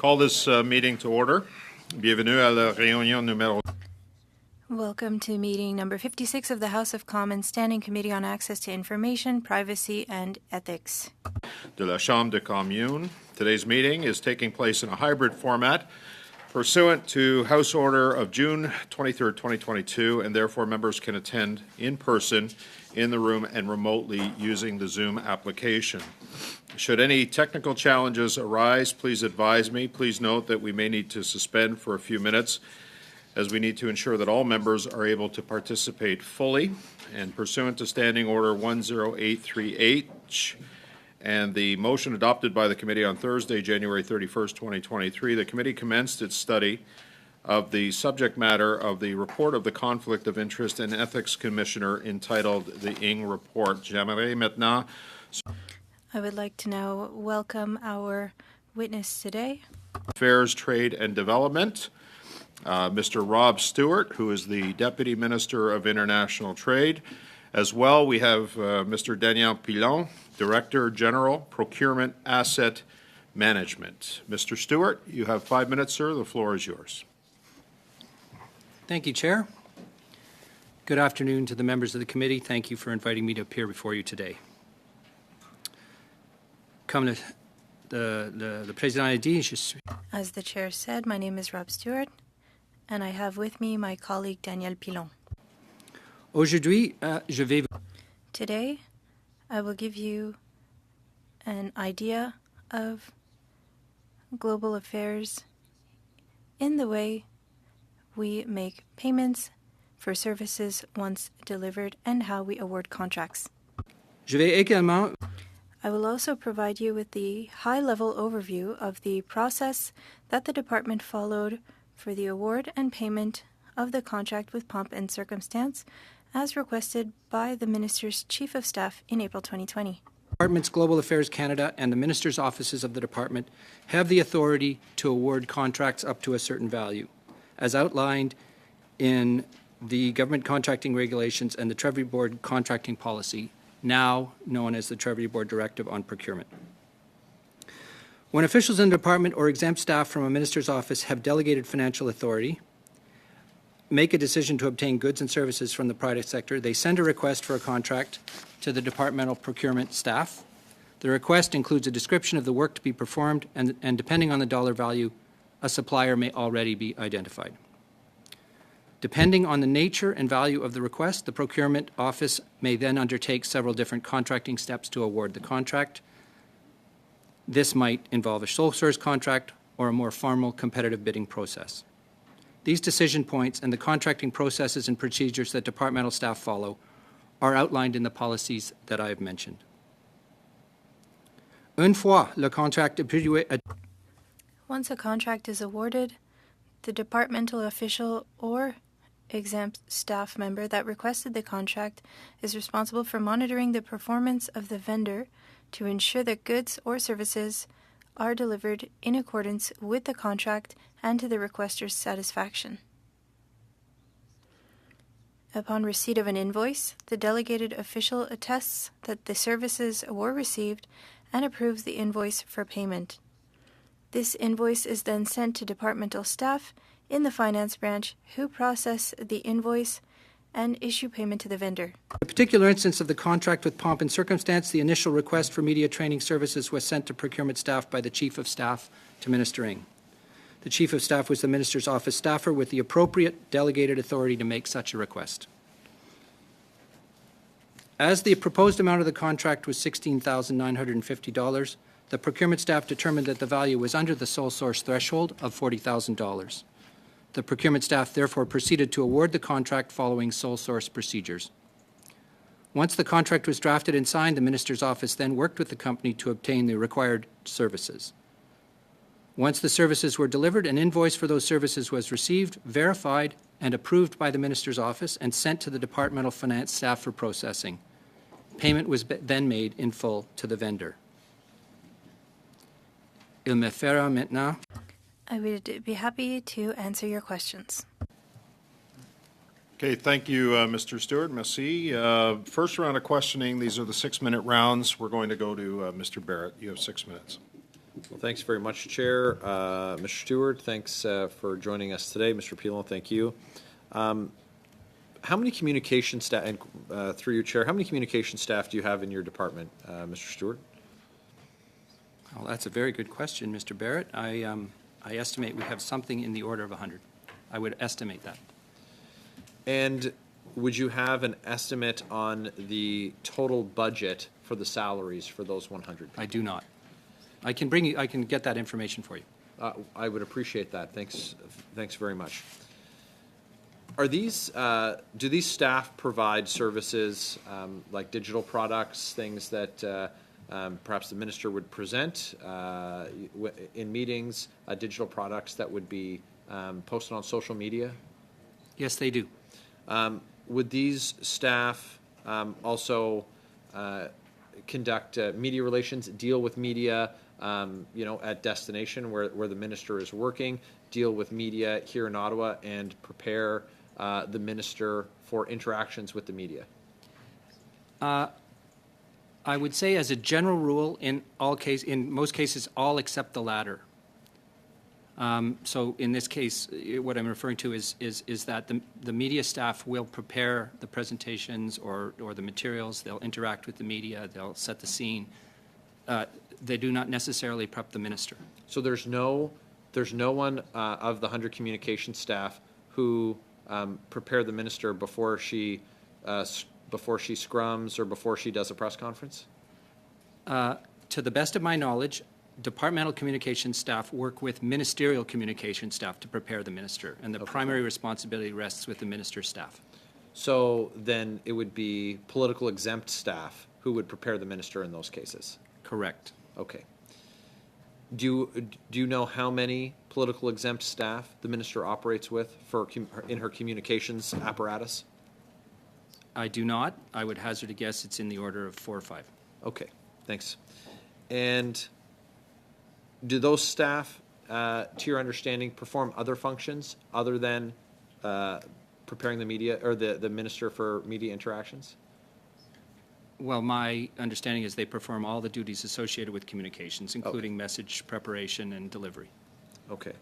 Call this meeting to order. Bienvenue à la réunion numéro. Welcome to meeting number 56 of the House of Commons Standing Committee on Access to Information, Privacy and Ethics. De la Chambre des Communes. Today's meeting is taking place in a hybrid format pursuant to House Order of June 23, 2022, and therefore members can attend in person in the room and remotely using the Zoom application. Should any technical challenges arise, please advise me. Please note that we may need to suspend for a few minutes as we need to ensure that all members are able to participate fully. And pursuant to Standing Order 10838H and the motion adopted by the committee on Thursday, January 31st, 2023, the committee commenced its study of the subject matter of the report of the Conflict of Interest and Ethics Commissioner entitled the Ng Report. J'aimerais maintenant. I would like to now welcome our witness today. Affairs, Trade and Development, Mr. Rob Stewart, who is the Deputy Minister of International Trade. As well, we have Mr. Daniel Pilon, Director General, Procurement Asset Management. Mr. Stewart, you have 5 minutes, sir. The floor is yours. Thank you, Chair. Good afternoon to the members of the committee. Thank you for inviting me to appear before you today. Comme le Président a dit, je suis... As the Chair said, my name is Rob Stewart, and I have with me my colleague Daniel Pilon. Aujourd'hui, je vais... Today, I will give you an idea of global affairs in the way we make payments for services once delivered and how we award contracts. Je vais également... I will also provide you with the high-level overview of the process that the Department followed for the award and payment of the contract with Pomp and Circumstance as requested by the Minister's Chief of Staff in April 2020. Department's Global Affairs Canada and the Minister's offices of the Department have the authority to award contracts up to a certain value, as outlined in the Government Contracting Regulations and the Treasury Board Contracting Policy, now known as the Treasury Board Directive on Procurement. When officials in the Department or exempt staff from a Minister's office have delegated financial authority, make a decision to obtain goods and services from the private sector, they send a request for a contract to the departmental procurement staff. The request includes a description of the work to be performed, and depending on the dollar value, a supplier may already be identified. Depending on the nature and value of the request, the procurement office may then undertake several different contracting steps to award the contract. This might involve a sole source contract or a more formal competitive bidding process. These decision points and the contracting processes and procedures that departmental staff follow are outlined in the policies that I have mentioned. Une fois le contract attribué à... Once a contract is awarded, the departmental official or exempt staff member that requested the contract is responsible for monitoring the performance of the vendor to ensure that goods or services are delivered in accordance with the contract and to the requester's satisfaction. Upon receipt of an invoice, the delegated official attests that the services were received and approves the invoice for payment. This invoice is then sent to departmental staff in the finance branch who process the invoice and issue payment to the vendor. In a particular instance of the contract with Pomp and Circumstance, the initial request for media training services was sent to procurement staff by the Chief of Staff to Minister Ng. The Chief of Staff was the Minister's office staffer with the appropriate delegated authority to make such a request. As the proposed amount of the contract was $16,950, the procurement staff determined that the value was under the sole source threshold of $40,000. The procurement staff therefore proceeded to award the contract following sole source procedures. Once the contract was drafted and signed, the Minister's office then worked with the company to obtain the required services. Once the services were delivered, an invoice for those services was received, verified, and approved by the Minister's office and sent to the departmental finance staff for processing. Payment was then made in full to the vendor. Il me fera maintenant. I would be happy to answer your questions. Okay, thank you, Mr. Stewart. Merci. First round of questioning. These are the 6-minute rounds. We're going to go to Mr. Barrett. You have 6 minutes. Well, thanks very much, Chair. Mr. Stewart, thanks for joining us today. Mr. Pilon, thank you. How many communication staff, and through you, Chair, how many communication staff do you have in your department, Mr. Stewart? Well, that's a very good question, Mr. Barrett. I estimate we have something in the order of 100. I would estimate that. And would you have an estimate on the total budget for the salaries for those 100? I do not. I can get that information for you. I would appreciate that. Thanks very much. Are these, do these staff provide services like digital products, things that perhaps the minister would present in meetings, digital products that would be posted on social media? Yes, they do. Would these staff also conduct media relations, deal with media, at destination where the minister is working, deal with media here in Ottawa, and prepare the minister for interactions with the media? I would say, as a general rule, in most cases, all except the latter. So in this case, what I'm referring to is that the media staff will prepare the presentations or the materials. They'll interact with the media. They'll set the scene. They do not necessarily prep the minister. So there's no one of the 100 communication staff who prepare the minister before she scrums or before she does a press conference? To the best of my knowledge, departmental communication staff work with ministerial communication staff to prepare the minister, and the primary responsibility rests with the minister's staff. So then it would be political exempt staff who would prepare the minister in those cases? Correct. Okay. Do you know how many political exempt staff the minister operates with in her communications apparatus? I do not. I would hazard a guess it's in the order of 4 or 5. Okay, thanks. And do those staff, to your understanding, perform other functions other than preparing the media or the minister for media interactions? Well, my understanding is they perform all the duties associated with communications, including message preparation and delivery. Okay.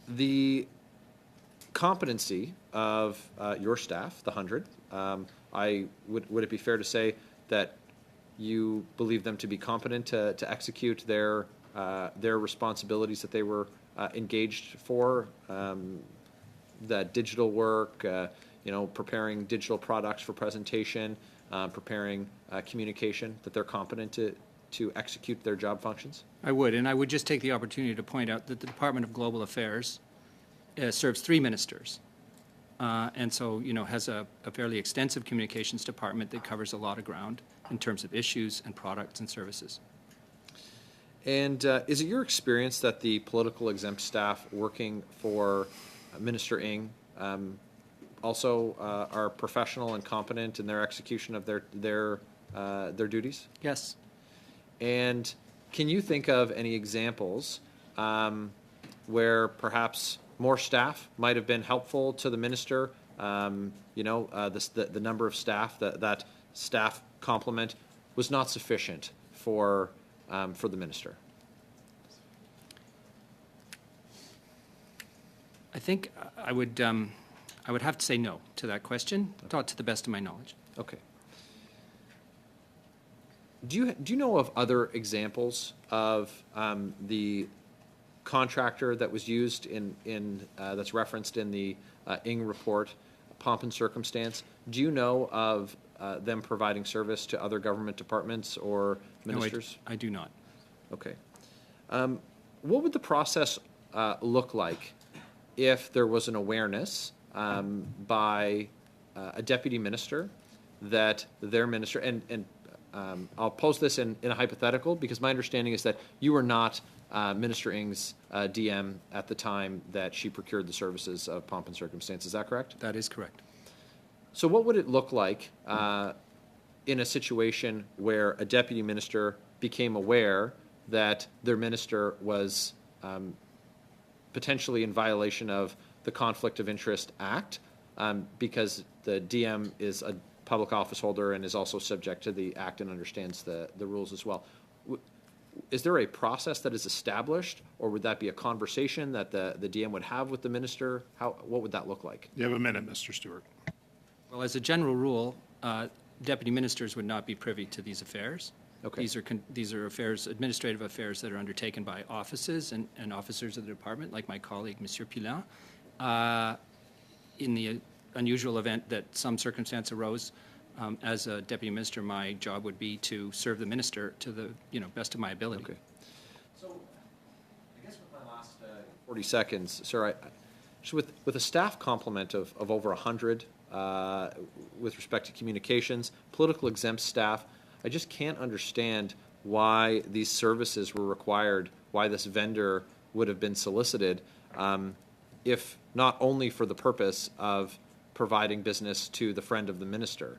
The competency of your staff, the 100, would it be fair to say that you believe them to be competent to execute their responsibilities that they were engaged for, the digital work, preparing digital products for presentation, preparing communication, that they're competent to execute their job functions? I would, and I would just take the opportunity to point out that the Department of Global Affairs serves 3 ministers, and so, has a fairly extensive communications department that covers a lot of ground in terms of issues and products and services. And is it your experience that the political exempt staff working for Minister Ng also are professional and competent in their execution of their duties? Yes. And can you think of any examples where perhaps more staff might have been helpful to the minister? The number of staff, that staff complement was not sufficient for the minister. I think I would have to say no to that question, to the best of my knowledge. Okay. Do you know of other examples of the contractor that was used in that's referenced in the Ng report, pomp and circumstance? Do you know of them providing service to other government departments or ministers? No, I do not. Okay. What would the process look like if there was an awareness by a deputy minister that their minister, and I'll pose this in a hypothetical because my understanding is that you were not Minister Ng's DM at the time that she procured the services of pomp and circumstance. Is that correct? That is correct. So what would it look like in a situation where a deputy minister became aware that their minister was potentially in violation of the Conflict of Interest Act because the DM is public office holder and is also subject to the Act and understands the rules as well. Is there a process that is established, or would that be a conversation that the DM would have with the minister? What would that look like? You have a minute, Mr. Stewart. Well, as a general rule, deputy ministers would not be privy to these affairs. Okay. These are affairs, administrative affairs that are undertaken by offices and officers of the department, like my colleague, Monsieur Pilon. In the unusual event that some circumstance arose, as a deputy minister, my job would be to serve the minister to the best of my ability. Okay. So, I guess with my last 40 seconds, sir, so with a staff complement of over 100 with respect to communications, political exempt staff, I just can't understand why these services were required, why this vendor would have been solicited, if not only for the purpose of providing business to the friend of the minister.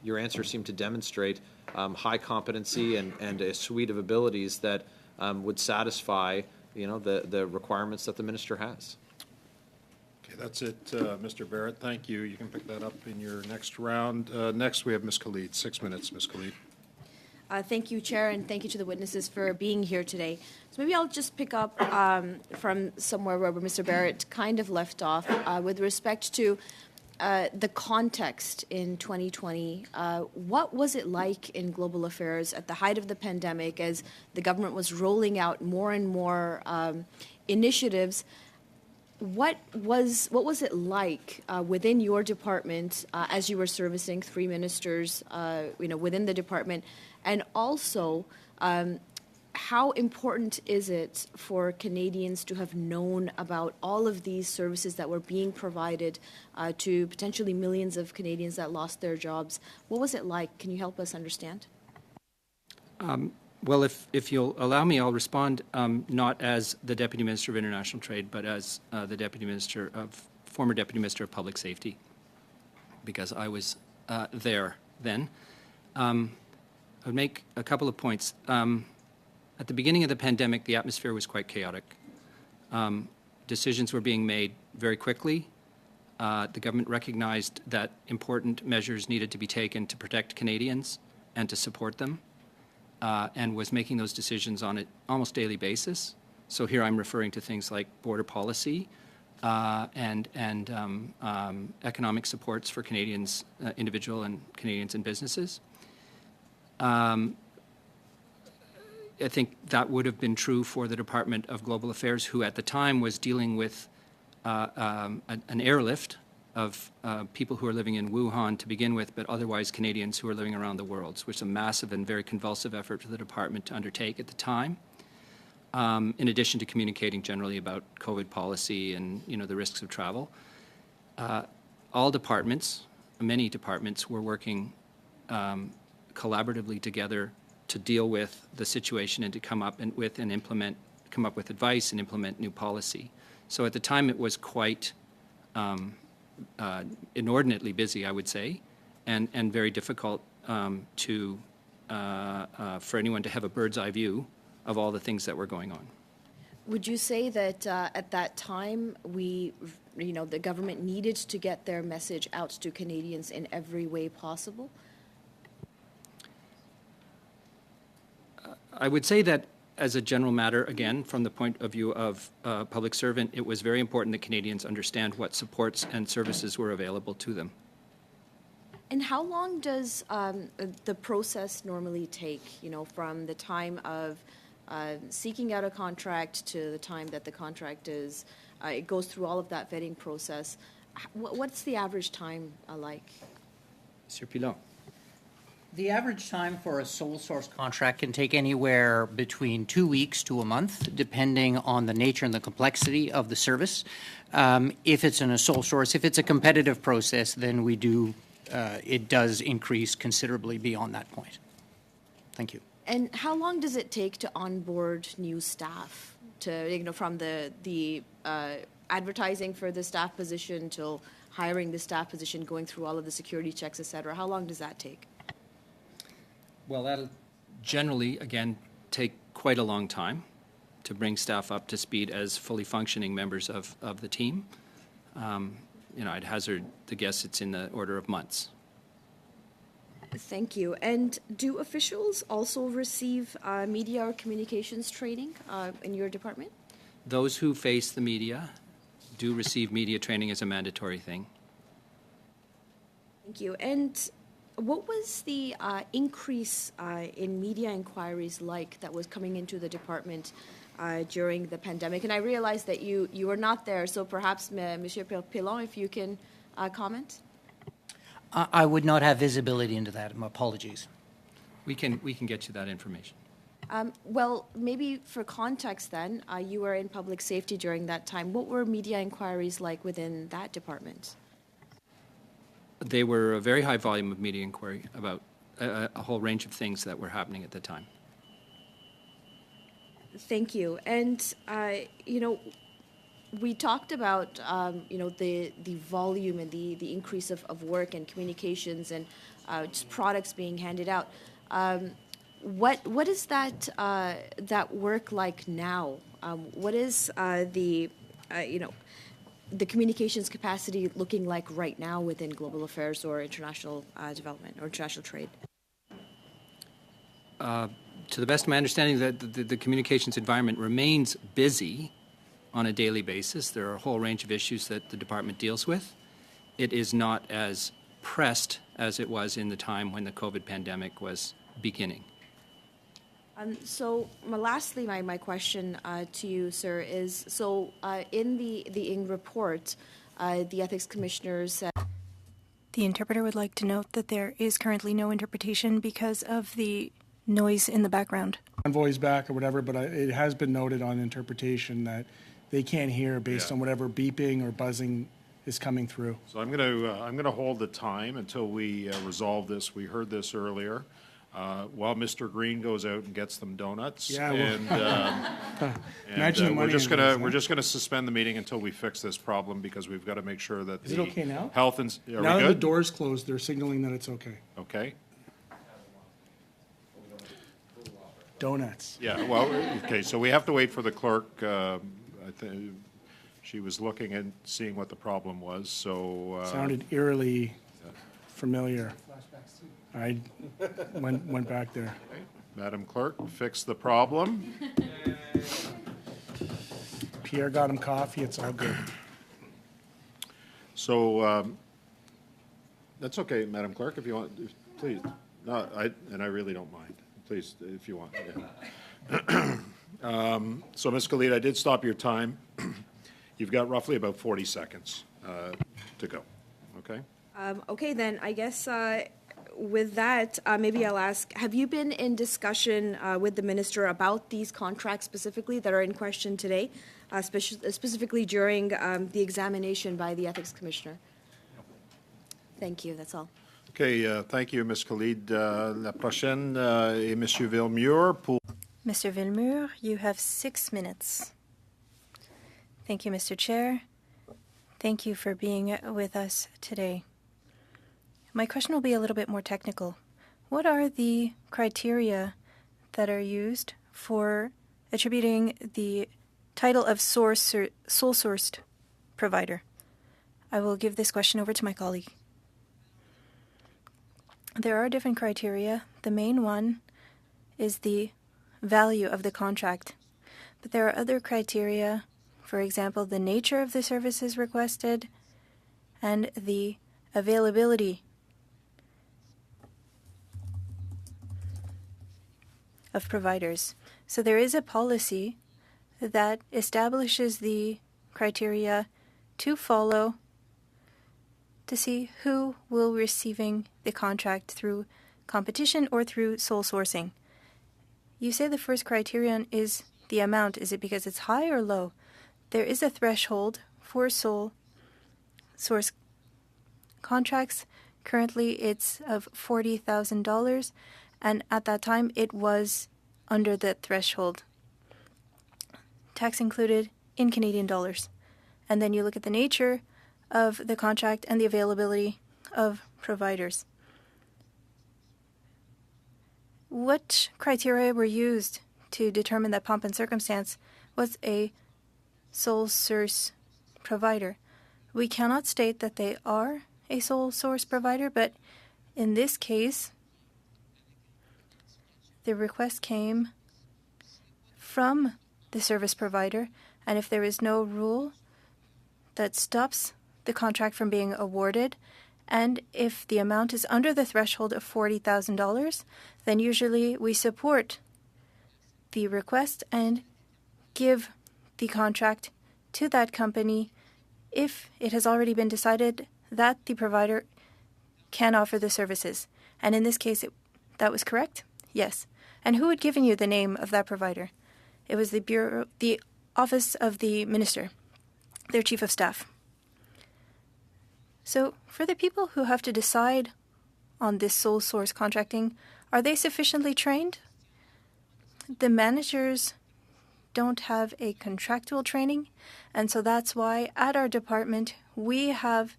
Your answer seemed to demonstrate high competency and a suite of abilities that would satisfy, the requirements that the minister has. Okay, that's it, Mr. Barrett. Thank you. You can pick that up in your next round. Next, we have Ms. Khalid. 6 minutes, Ms. Khalid. Thank you, Chair, and thank you to the witnesses for being here today. So maybe I'll just pick up from somewhere where Mr. Barrett kind of left off with respect to the context in 2020. What was it like in global affairs at the height of the pandemic as the government was rolling out more and more initiatives? What was it like within your department as you were servicing 3 ministers, within the department, and also how important is it for Canadians to have known about all of these services that were being provided to potentially millions of Canadians that lost their jobs? What was it like? Can you help us understand? Well, if you'll allow me, I'll respond not as the Deputy Minister of International Trade, but as the former Deputy Minister of Public Safety, because I was there then. I would make a couple of points. At the beginning of the pandemic, the atmosphere was quite chaotic. Decisions were being made very quickly. The government recognized that important measures needed to be taken to protect Canadians and to support them. And was making those decisions on an almost daily basis. So here I'm referring to things like border policy and economic supports for Canadians, individual and Canadians and businesses. I think that would have been true for the Department of Global Affairs, who at the time was dealing with an airlift of people who are living in Wuhan to begin with, but otherwise Canadians who are living around the world, which was a massive and very convulsive effort for the department to undertake at the time, in addition to communicating generally about COVID policy and the risks of travel. All departments, many departments, were working collaboratively together to deal with the situation and to come up with advice and implement new policy. So at the time it was quite inordinately busy, I would say, and very difficult for anyone to have a bird's eye view of all the things that were going on. Would you say that at that time the government needed to get their message out to Canadians in every way possible? I would say that as a general matter, again, from the point of view of a public servant, it was very important that Canadians understand what supports and services were available to them. And how long does the process normally take, from the time of seeking out a contract to the time that the contract is, it goes through all of that vetting process? What's the average time like? Monsieur Pilon. The average time for a sole source contract can take anywhere between 2 weeks to a month, depending on the nature and the complexity of the service. If it's in a sole source, if it's a competitive process, then it does increase considerably beyond that point. Thank you. And how long does it take to onboard new staff from the advertising for the staff position till hiring the staff position, going through all of the security checks, et cetera? How long does that take? Well, that'll generally, again, take quite a long time to bring staff up to speed as fully functioning members of the team. I'd hazard the guess it's in the order of months. Thank you. And do officials also receive media or communications training in your department? Those who face the media do receive media training as a mandatory thing. Thank you. And what was the increase in media inquiries like that was coming into the department during the pandemic? And I realize that you were not there, so perhaps, Monsieur Pilon, if you can comment? I would not have visibility into that. My apologies. We can get you that information. Well, maybe for context then, you were in public safety during that time. What were media inquiries like within that department? They were a very high volume of media inquiry about a whole range of things that were happening at the time. Thank you. And, we talked about, the volume and the increase of work and communications and just products being handed out. What is that work like now? What is the communications capacity looking like right now within global affairs or international development or international trade? To the best of my understanding, the communications environment remains busy on a daily basis. There are a whole range of issues that the department deals with. It is not as pressed as it was in the time when the COVID pandemic was beginning. So, lastly, my question to you, sir, is in the report, the ethics commissioner said. The interpreter would like to note that there is currently no interpretation because of the noise in the background. Envoy's back or whatever, but it has been noted on interpretation that they can't hear based on whatever beeping or buzzing is coming through. So I'm going to hold the time until we resolve this. We heard this earlier. While Mr. Green goes out and gets them donuts. Yeah, well, and imagine the money we're just gonna suspend the meeting until we fix this problem because we've got to make sure that Is it okay now? Health and are Now we that the good? door's closed, they're signaling that it's okay. Okay. Donuts. Yeah. Well. Okay. So we have to wait for the clerk. I think she was looking and seeing what the problem was. So. Sounded eerily familiar. I went back there. Madam Clerk, fix the problem. Pierre got him coffee. It's all good. So, that's okay, Madam Clerk, if you want, please. No, I really don't mind. Please, if you want. Yeah. So, Ms. Khalid, I did stop your time. You've got roughly about 40 seconds to go, okay? Okay, then I guess with that, maybe I'll ask, have you been in discussion with the minister about these contracts specifically that are in question today, specifically during the examination by the ethics commissioner? Thank you, that's all. Okay, thank you, Ms. Khalid. La prochaine est Monsieur Villemur pour... Mr. Villemur, you have 6 minutes. Thank you, Mr. Chair. Thank you for being with us today. My question will be a little bit more technical. What are the criteria that are used for attributing the title of sole sourced provider? I will give this question over to my colleague. There are different criteria. The main one is the value of the contract. But there are other criteria, for example, the nature of the services requested and the availability of providers. So there is a policy that establishes the criteria to follow to see who will receiving the contract through competition or through sole sourcing. You say the first criterion is the amount. Is it because it's high or low? There is a threshold for sole source contracts. Currently it's of $40,000, and at that time it was under the threshold. Tax included in Canadian dollars. And then you look at the nature of the contract and the availability of providers. What criteria were used to determine that Pomp and Circumstance was a sole source provider? We cannot state that they are a sole source provider, but in this case, the request came from the service provider, and if there is no rule that stops the contract from being awarded, and if the amount is under the threshold of $40,000, then usually we support the request and give the contract to that company if it has already been decided that the provider can offer the services. And in this case, that was correct? Yes. And who had given you the name of that provider? It was the Office of the Minister, their Chief of Staff. So for the people who have to decide on this sole source contracting, are they sufficiently trained? The managers don't have a contractual training, and so that's why at our department we have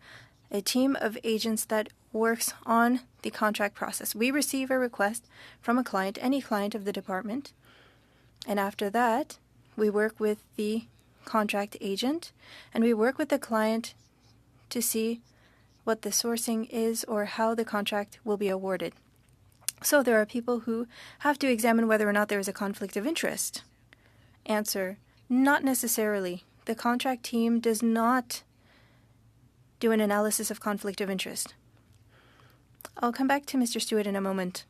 a team of agents that works on the contract process. We receive a request from a client, any client of the department, and after that we work with the contract agent and we work with the client to see what the sourcing is or how the contract will be awarded. So there are people who have to examine whether or not there is a conflict of interest. Answer: not necessarily. The contract team does not do an analysis of conflict of interest. I'll come back to Mr. Stewart in a moment.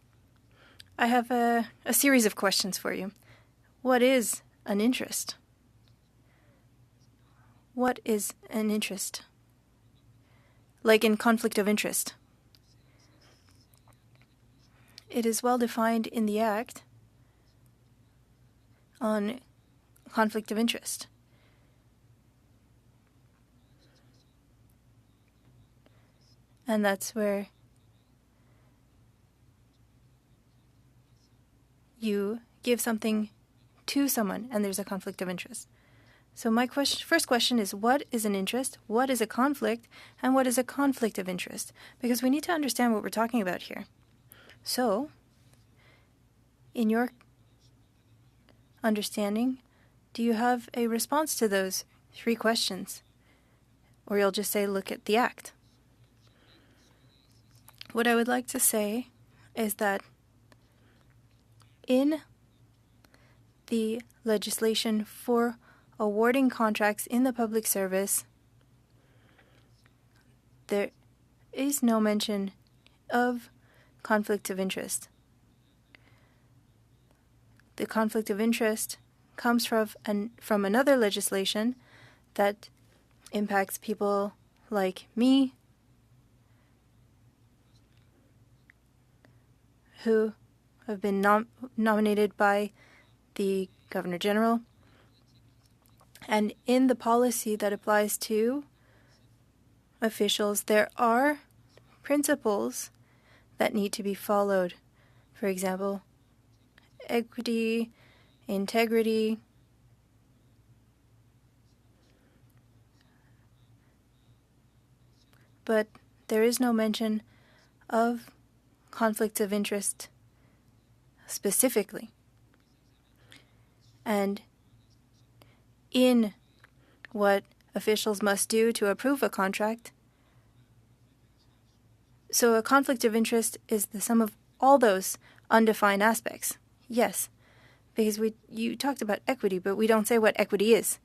I have a series of questions for you. What is an interest? What is an interest? Like in conflict of interest. It is well defined in the Act on conflict of interest. And that's where you give something to someone and there's a conflict of interest. So my first question is, what is an interest, what is a conflict, and what is a conflict of interest? Because we need to understand what we're talking about here. So, in your understanding, do you have a response to those three questions? Or you'll just say, look at the Act. What I would like to say is that in the legislation for awarding contracts in the public service, there is no mention of conflict of interest. The conflict of interest comes from another legislation that impacts people like me, who have been nominated by the Governor General. And in the policy that applies to officials, there are principles that need to be followed. For example, equity, integrity, but there is no mention of conflicts of interest specifically. And in what officials must do to approve a contract, so a conflict of interest is the sum of all those undefined aspects. Yes, because you talked about equity, but we don't say what equity is.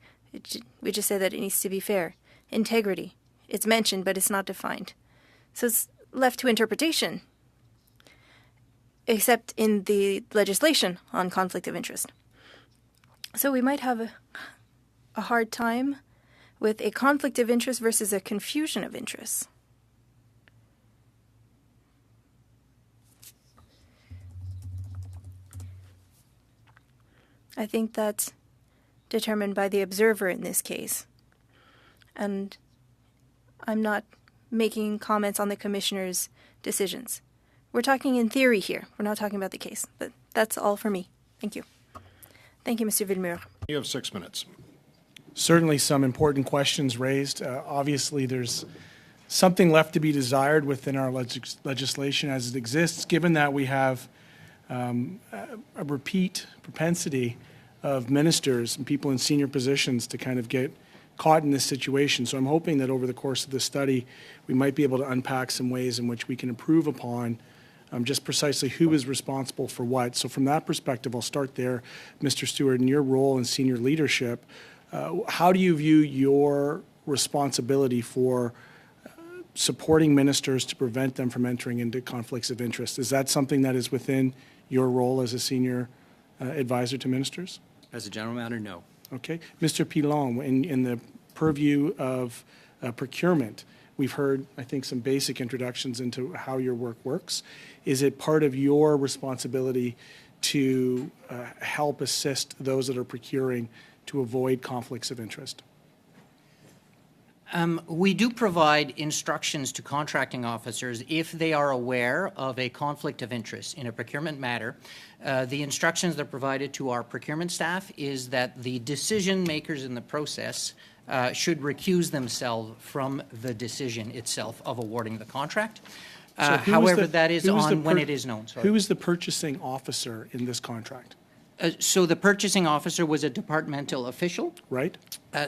We just say that it needs to be fair. Integrity, it's mentioned, but it's not defined. So it's left to interpretation, except in the legislation on conflict of interest. So we might have a hard time with a conflict of interest versus a confusion of interests. I think that's determined by the observer in this case. And I'm not making comments on the commissioner's decisions. We're talking in theory here. We're not talking about the case. But that's all for me. Thank you. Thank you, Mr. Villemur. You have 6 minutes. Certainly some important questions raised. Obviously, there's something left to be desired within our legislation as it exists, given that we have a repeat propensity of ministers and people in senior positions to kind of get caught in this situation. So I'm hoping that over the course of the study, we might be able to unpack some ways in which we can improve upon just precisely who is responsible for what. So from that perspective, I'll start there. Mr. Stewart, in your role in senior leadership, how do you view your responsibility for supporting ministers to prevent them from entering into conflicts of interest? Is that something that is within your role as a senior advisor to ministers? As a general matter, no. Okay. Mr. Pilon, in the purview of procurement, we've heard, I think, some basic introductions into how your work works. Is it part of your responsibility to help assist those that are procuring to avoid conflicts of interest? We do provide instructions to contracting officers if they are aware of a conflict of interest in a procurement matter. The instructions that are provided to our procurement staff is that the decision makers in the process should recuse themselves from the decision itself of awarding the contract. So who However, the- that is who the on when per- it is known. Sorry. Who is the purchasing officer in this contract, So the purchasing officer was a departmental official. right?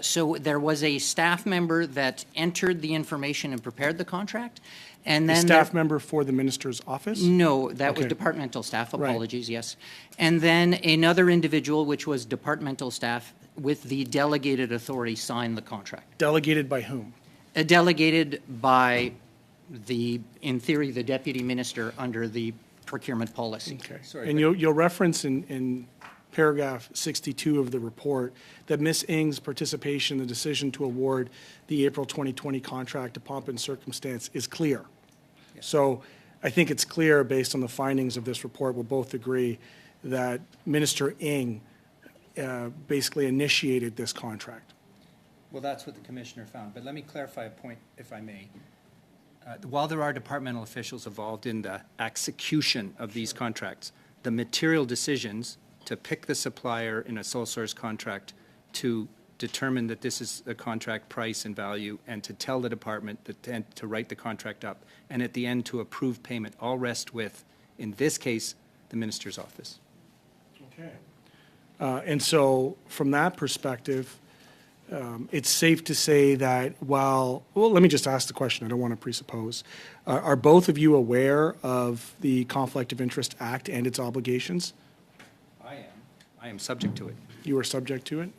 So there was a staff member that entered the information and prepared the contract, and A then staff member for the minister's office? No, that was Okay. departmental staff. Right. Apologies, yes. And then another individual, which was departmental staff with the delegated authority, signed the contract. Delegated by whom? Delegated by in theory, the deputy minister under the procurement policy. Okay. And you'll reference in paragraph 62 of the report that Ms. Ng's participation in the decision to award the April 2020 contract to pomp and circumstance is clear. So I think it's clear, based on the findings of this report, we'll both agree that Minister Ng basically initiated this contract. Well, that's what the commissioner found, but let me clarify a point, if I may. While there are departmental officials involved in the execution of these contracts, the material decisions to pick the supplier in a sole source contract, to determine that this is a contract price and value, and to tell the department that, to write the contract up, and at the end to approve payment, all rest with, in this case, the minister's office. Okay. And so from that perspective, it's safe to say that well, let me just ask the question. I don't want to presuppose. Are both of you aware of the Conflict of Interest Act and its obligations? I am subject to it. You are subject to it?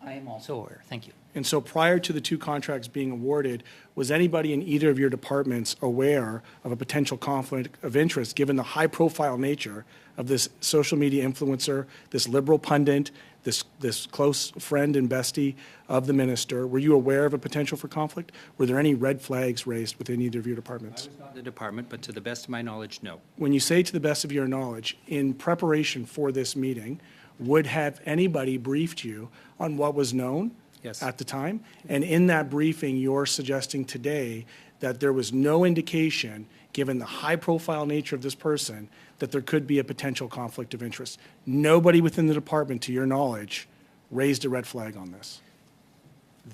I am also aware. Thank you. And so prior to the two contracts being awarded, was anybody in either of your departments aware of a potential conflict of interest, given the high-profile nature of this social media influencer, this liberal pundit, this close friend and bestie of the minister? Were you aware of a potential for conflict? Were there any red flags raised within either of your departments? I was not in the department, but to the best of my knowledge, no. When you say to the best of your knowledge, in preparation for this meeting, would have anybody briefed you on what was known? Yes. At the time? And in that briefing, you're suggesting today that there was no indication, given the high-profile nature of this person, that there could be a potential conflict of interest. Nobody within the department, to your knowledge, raised a red flag on this.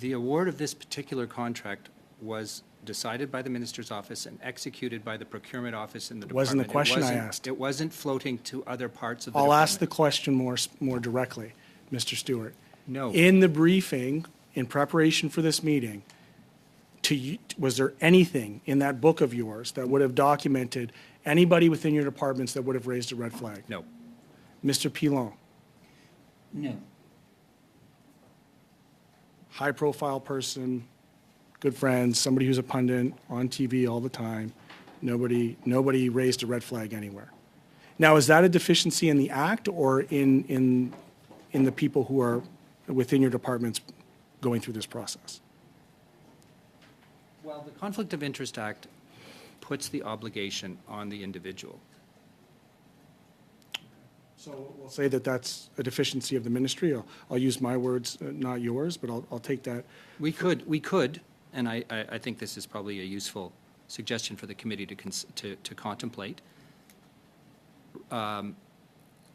The award of this particular contract was decided by the minister's office and executed by the procurement office in the department. Wasn't the question I asked. It wasn't floating to other parts of the I'll department. ask the question more directly, Mr. Stewart. No. In the briefing, in preparation for this meeting, was there anything in that book of yours that would have documented anybody within your departments that would have raised a red flag? No. Mr. Pilon, No. high-profile person, good friends, somebody who's a pundit on TV all the time. Nobody raised a red flag anywhere. Now, is that a deficiency in the act or in the people who are within your departments going through this process? Well, the Conflict of Interest Act puts the obligation on the individual. So we'll say that that's a deficiency of the ministry. I'll use my words, not yours, but I'll take that. We could, and I think this is probably a useful suggestion for the committee to contemplate.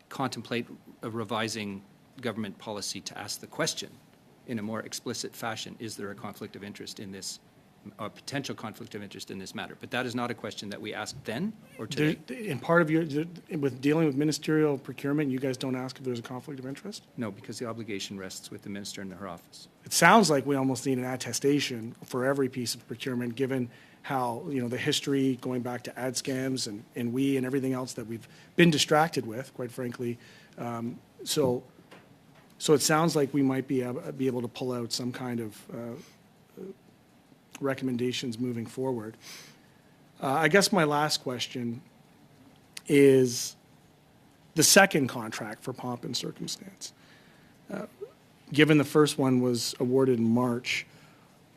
Contemplate a revising government policy to ask the question in a more explicit fashion: is there a conflict of interest in this a potential conflict of interest in this matter. But that is not a question that we asked then or today. In part of with dealing with ministerial procurement, you guys don't ask if there's a conflict of interest? No, because the obligation rests with the minister and her office. It sounds like we almost need an attestation for every piece of procurement, given how, the history going back to ad scams and we and everything else that we've been distracted with, quite frankly. So it sounds like we might be able to pull out some kind of recommendations moving forward. I guess my last question is the second contract for pomp and circumstance. Given the first one was awarded in March,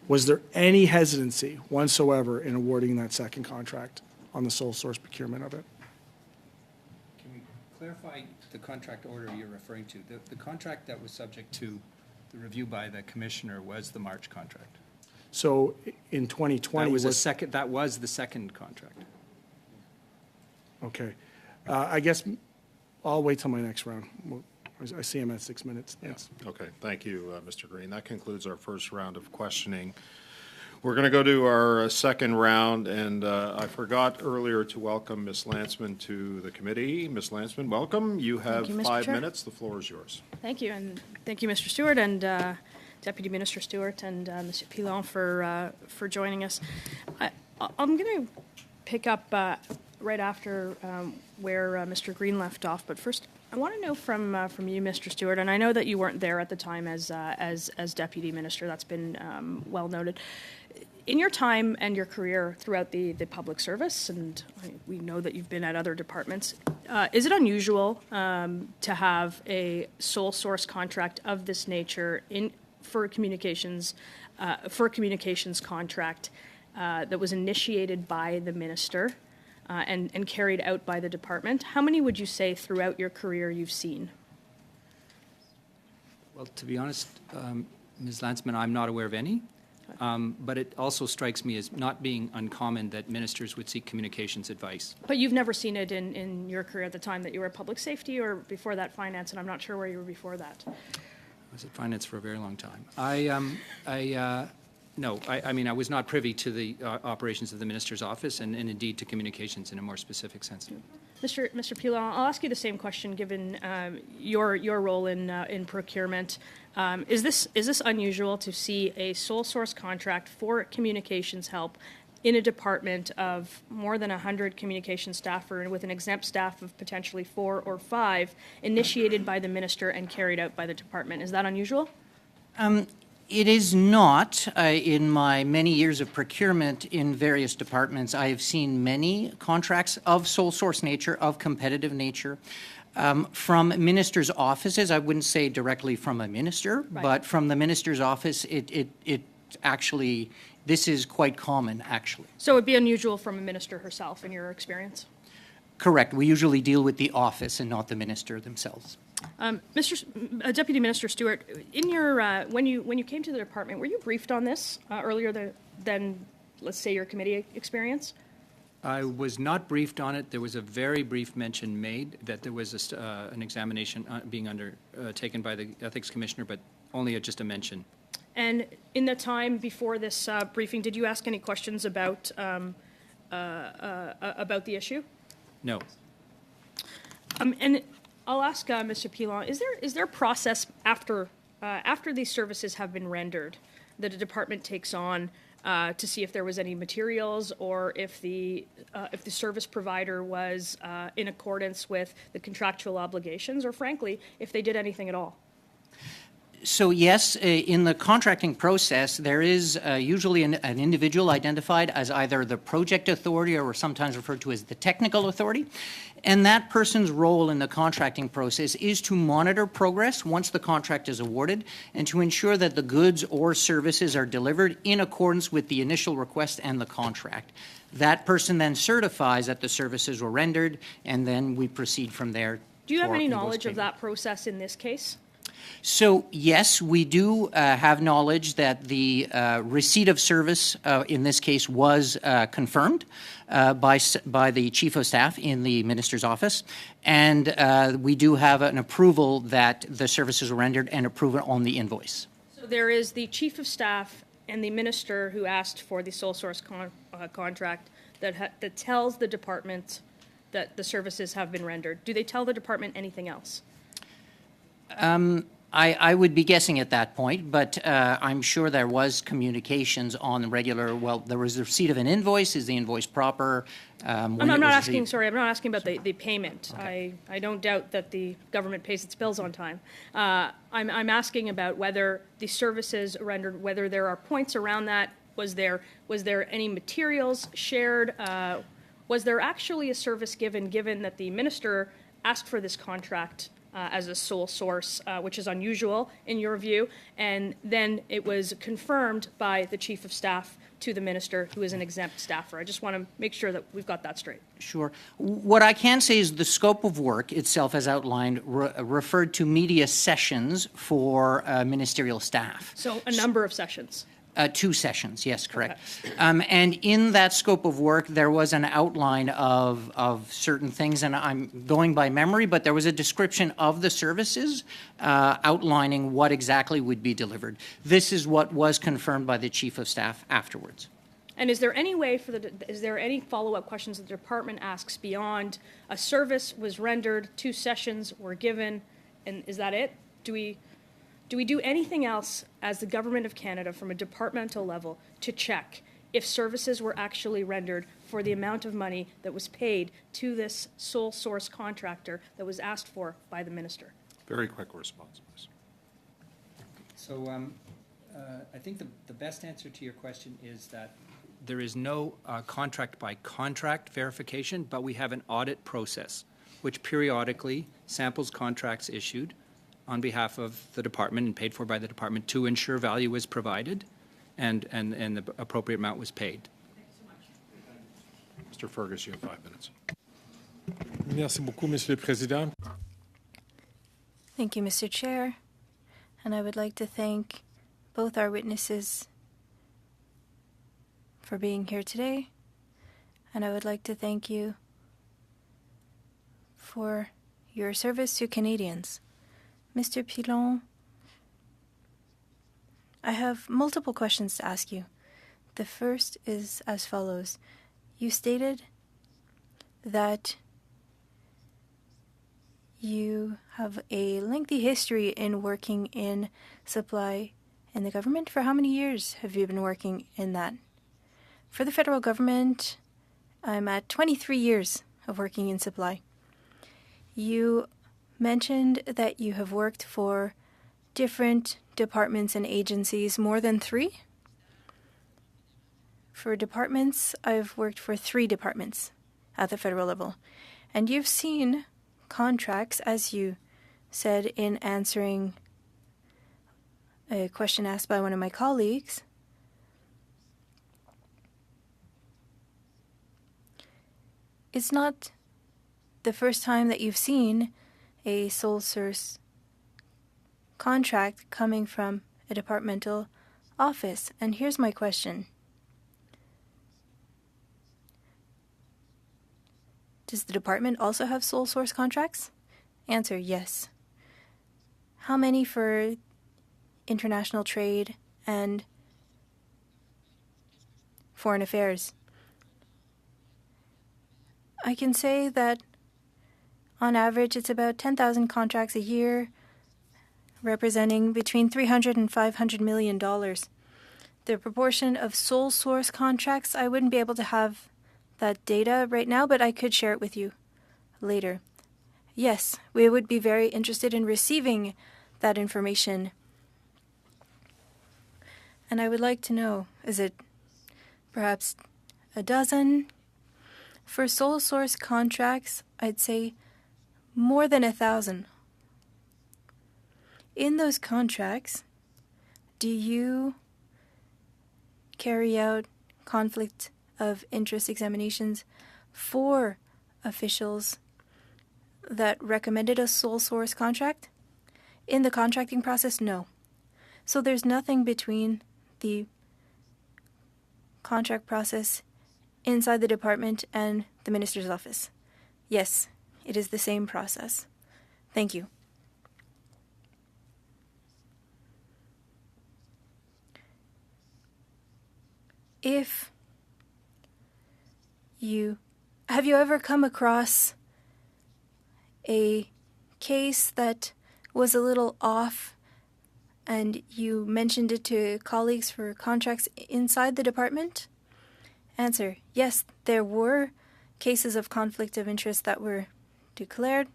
was there any hesitancy whatsoever in awarding that second contract on the sole source procurement of it? Can we clarify the contract order you're referring to? The contract that was subject to the review by the commissioner was the March contract. So in 2020 That was the second contract. Okay. I guess I'll wait till my next round. I see I'm at 6 minutes. Thanks. Okay, thank you, Mr. Green. That concludes our first round of questioning. We're going to go to our second round, and I forgot earlier to welcome Ms. Landsman to the committee. Ms. Landsman, welcome. You have you, Mr. 5 Chair. minutes. The floor is yours. Thank you, and thank you, Mr. Stewart, and Deputy Minister Stewart, and Mr. Pilon for joining us. I'm going to pick up right after where Mr. Green left off, but first, I want to know from you, Mr. Stewart, and I know that you weren't there at the time as Deputy Minister. That's been well noted. In your time and your career throughout the public service, and we know that you've been at other departments, is it unusual to have a sole source contract of this nature for a communications contract that was initiated by the minister and carried out by the department? How many would you say throughout your career you've seen? Well, to be honest, Ms. Landsman, I'm not aware of any. But it also strikes me as not being uncommon that ministers would seek communications advice. But you've never seen it in your career at the time that you were public safety, or before that finance, and I'm not sure where you were before that. I was at finance for a very long time. No, I mean, I was not privy to the operations of the minister's office and indeed to communications in a more specific sense. Mr. Pilon, I'll ask you the same question given your role in procurement. Is this unusual to see a sole source contract for communications help in a department of more than 100 communications staff, or with an exempt staff of potentially 4 or 5, initiated by the minister and carried out by the department? Is that unusual? It is not. In my many years of procurement in various departments, I have seen many contracts of sole source nature, of competitive nature, from ministers' offices. I wouldn't say directly from a minister, Right. but from the minister's office, it actually, this is quite common, actually. So it would be unusual from a minister herself, in your experience? Correct. We usually deal with the office and not the minister themselves. Deputy Minister Stewart, in your when you came to the department, were you briefed on this earlier than, let's say, your committee experience? I was not briefed on it. There was a very brief mention made that there was an examination being undertaken by the Ethics Commissioner, but only just a mention. And in the time before this briefing, did you ask any questions about the issue? No. And I'll ask Mr. Pilon, is there a process after these services have been rendered that a department takes on to see if there was any materials, or if the service provider was in accordance with the contractual obligations, or frankly, if they did anything at all? So yes, in the contracting process, there is usually an individual identified as either the project authority, or sometimes referred to as the technical authority. And that person's role in the contracting process is to monitor progress once the contract is awarded, and to ensure that the goods or services are delivered in accordance with the initial request and the contract. That person then certifies that the services were rendered, and then we proceed from there. Do you have for any invoice knowledge of payment. that process in this case? So, yes, we do have knowledge that the receipt of service, in this case, was confirmed by the Chief of Staff in the Minister's office, and we do have an approval that the services were rendered and approval on the invoice. So there is the Chief of Staff and the minister who asked for the sole source contract that tells the department that the services have been rendered? Do they tell the department anything else? I would be guessing at that point, but I'm sure there was communications on the regular, well, there was the receipt of an invoice. Is the invoice proper? I'm not asking about the payment. Okay. I don't doubt that the government pays its bills on time. I'm asking about whether the services rendered, whether there are points around that. Was there any materials shared? Was there actually a service given that the minister asked for this contract as a sole source, which is unusual in your view, and then it was confirmed by the chief of staff to the minister, who is an exempt staffer? I just want to make sure that we've got that straight. Sure. What I can say is the scope of work itself, as outlined, referred to media sessions for ministerial staff. So a number of sessions. 2 sessions, yes, correct. Okay. And in that scope of work, there was an outline of certain things, and I'm going by memory, but there was a description of the services outlining what exactly would be delivered. This is what was confirmed by the chief of staff afterwards. And is there any way is there any follow-up questions that the department asks beyond a service was rendered, 2 sessions were given, and is that it? Do we do anything else as the Government of Canada from a departmental level to check if services were actually rendered for the amount of money that was paid to this sole source contractor that was asked for by the minister? Very quick response, please. So I think the best answer to your question is that there is no contract by contract verification, but we have an audit process which periodically samples contracts issued on behalf of the department and paid for by the department to ensure value was provided and the appropriate amount was paid. Mr. Fergus, you have 5 minutes. Merci beaucoup, Monsieur le Président. Thank you, Mr. Chair. And I would like to thank both our witnesses for being here today. And I would like to thank you for your service to Canadians. Mr. Pilon, I have multiple questions to ask you. The first is as follows. You stated that you have a lengthy history in working in supply in the government. For how many years have you been working in that? For the federal government, I'm at 23 years of working in supply. You mentioned that you have worked for different departments and agencies, more than 3? For departments, I've worked for 3 departments at the federal level. And you've seen contracts, as you said in answering a question asked by one of my colleagues. It's not the first time that you've seen a sole source contract coming from a departmental office. And here's my question. Does the department also have sole source contracts? Answer, yes. How many for international trade and foreign affairs? I can say that on average, it's about 10,000 contracts a year, representing between $300 and $500 million. The proportion of sole source contracts, I wouldn't be able to have that data right now, but I could share it with you later. Yes, we would be very interested in receiving that information. And I would like to know, is it perhaps a dozen? For sole source contracts, I'd say more than 1,000. In those contracts, do you carry out conflict of interest examinations for officials that recommended a sole source contract? In the contracting process, no. So there's nothing between the contract process inside the department and the minister's office. Yes, it is the same process. Thank you. if have you ever come across a case that was a little off and you mentioned it to colleagues for contracts inside the department? Answer, yes, there were cases of conflict of interest that were declared,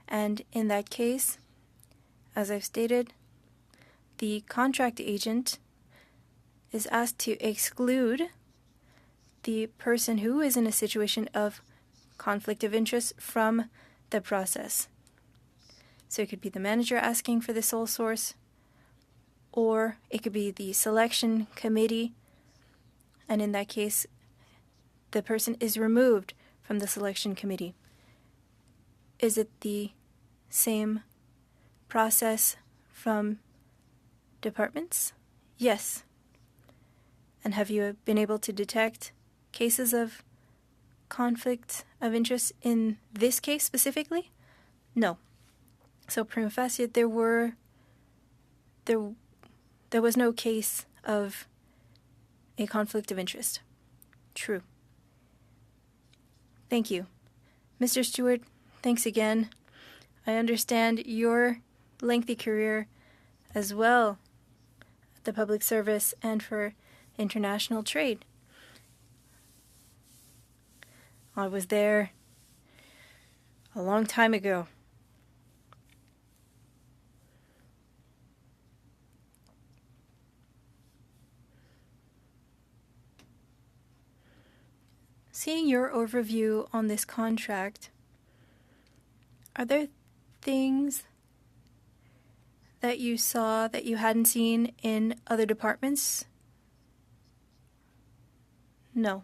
and in that case, as I've stated, the contract agent is asked to exclude the person who is in a situation of conflict of interest from the process. So it could be the manager asking for the sole source, or it could be the selection committee, and in that case, the person is removed from the selection committee. Is it the same process from departments? Yes. And have you been able to detect cases of conflict of interest in this case specifically? No. So prima facie, there was no case of a conflict of interest. True. Thank you. Mr. Stewart, thanks again. I understand your lengthy career as well at the public service and for international trade. I was there a long time ago. Seeing your overview on this contract, are there things that you saw that you hadn't seen in other departments? No.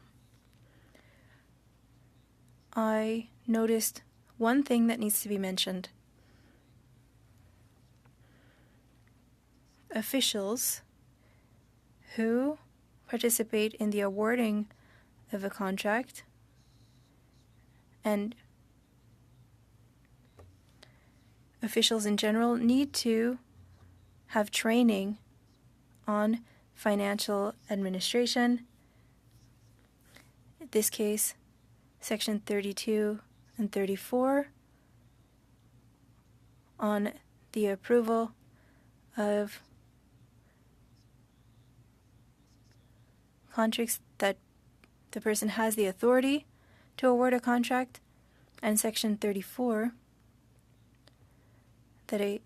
I noticed one thing that needs to be mentioned. Officials who participate in the awarding of a contract and officials in general need to have training on financial administration. In this case, Section 32 and 34 on the approval of contracts that the person has the authority to award a contract, and Section 34 that a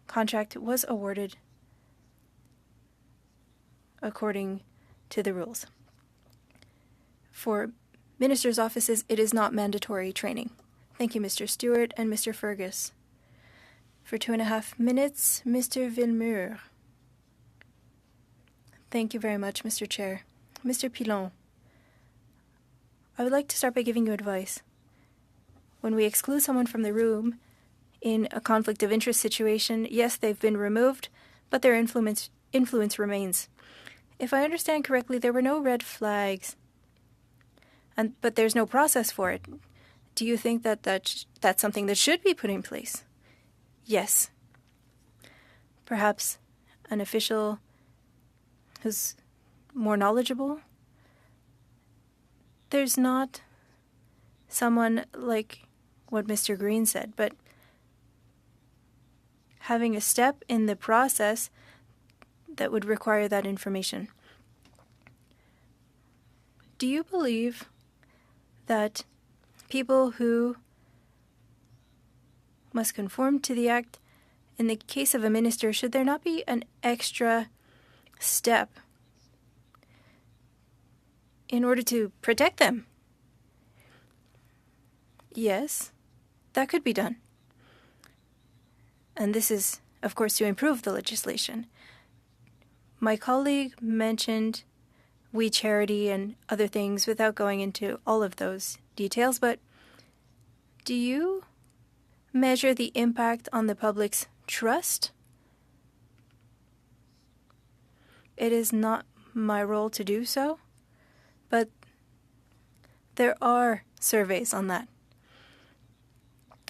contract was awarded according to the rules. For ministers' offices, it is not mandatory training. Thank you, Mr. Stewart and Mr. Fergus. For 2.5 minutes, Mr. Villemur. Thank you very much, Mr. Chair. Mr. Pilon, I would like to start by giving you advice. When we exclude someone from the room in a conflict of interest situation, yes, they've been removed, but their influence remains. If I understand correctly, there were no red flags, but there's no process for it. Do you think that that's something that should be put in place? Yes. Perhaps an official who's more knowledgeable? There's not someone like what Mr. Green said, but having a step in the process that would require that information. Do you believe that people who must conform to the act, in the case of a minister, should there not be an extra step in order to protect them? Yes, that could be done. And this is, of course, to improve the legislation. My colleague mentioned We Charity and other things without going into all of those details, but do you measure the impact on the public's trust? It is not my role to do so, but there are surveys on that.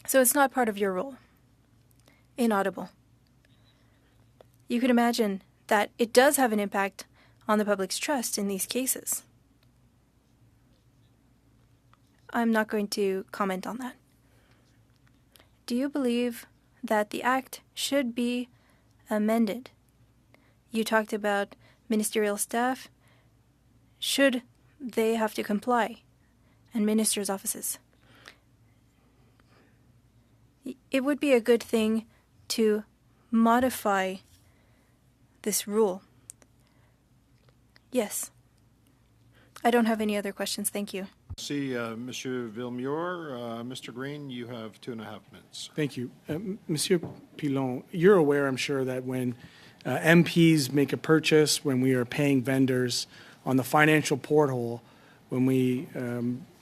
So it's not part of your role. Inaudible. You could imagine that it does have an impact on the public's trust in these cases. I'm not going to comment on that. Do you believe that the Act should be amended? You talked about ministerial staff. Should they have to comply? And ministers' offices. It would be a good thing to modify this rule. Yes. I don't have any other questions. Thank you. See, Monsieur Villemure, Mr. Green, you have 2.5 minutes. Thank you. Monsieur Pilon, you're aware, I'm sure, that when MPs make a purchase, when we are paying vendors on the financial portal, when we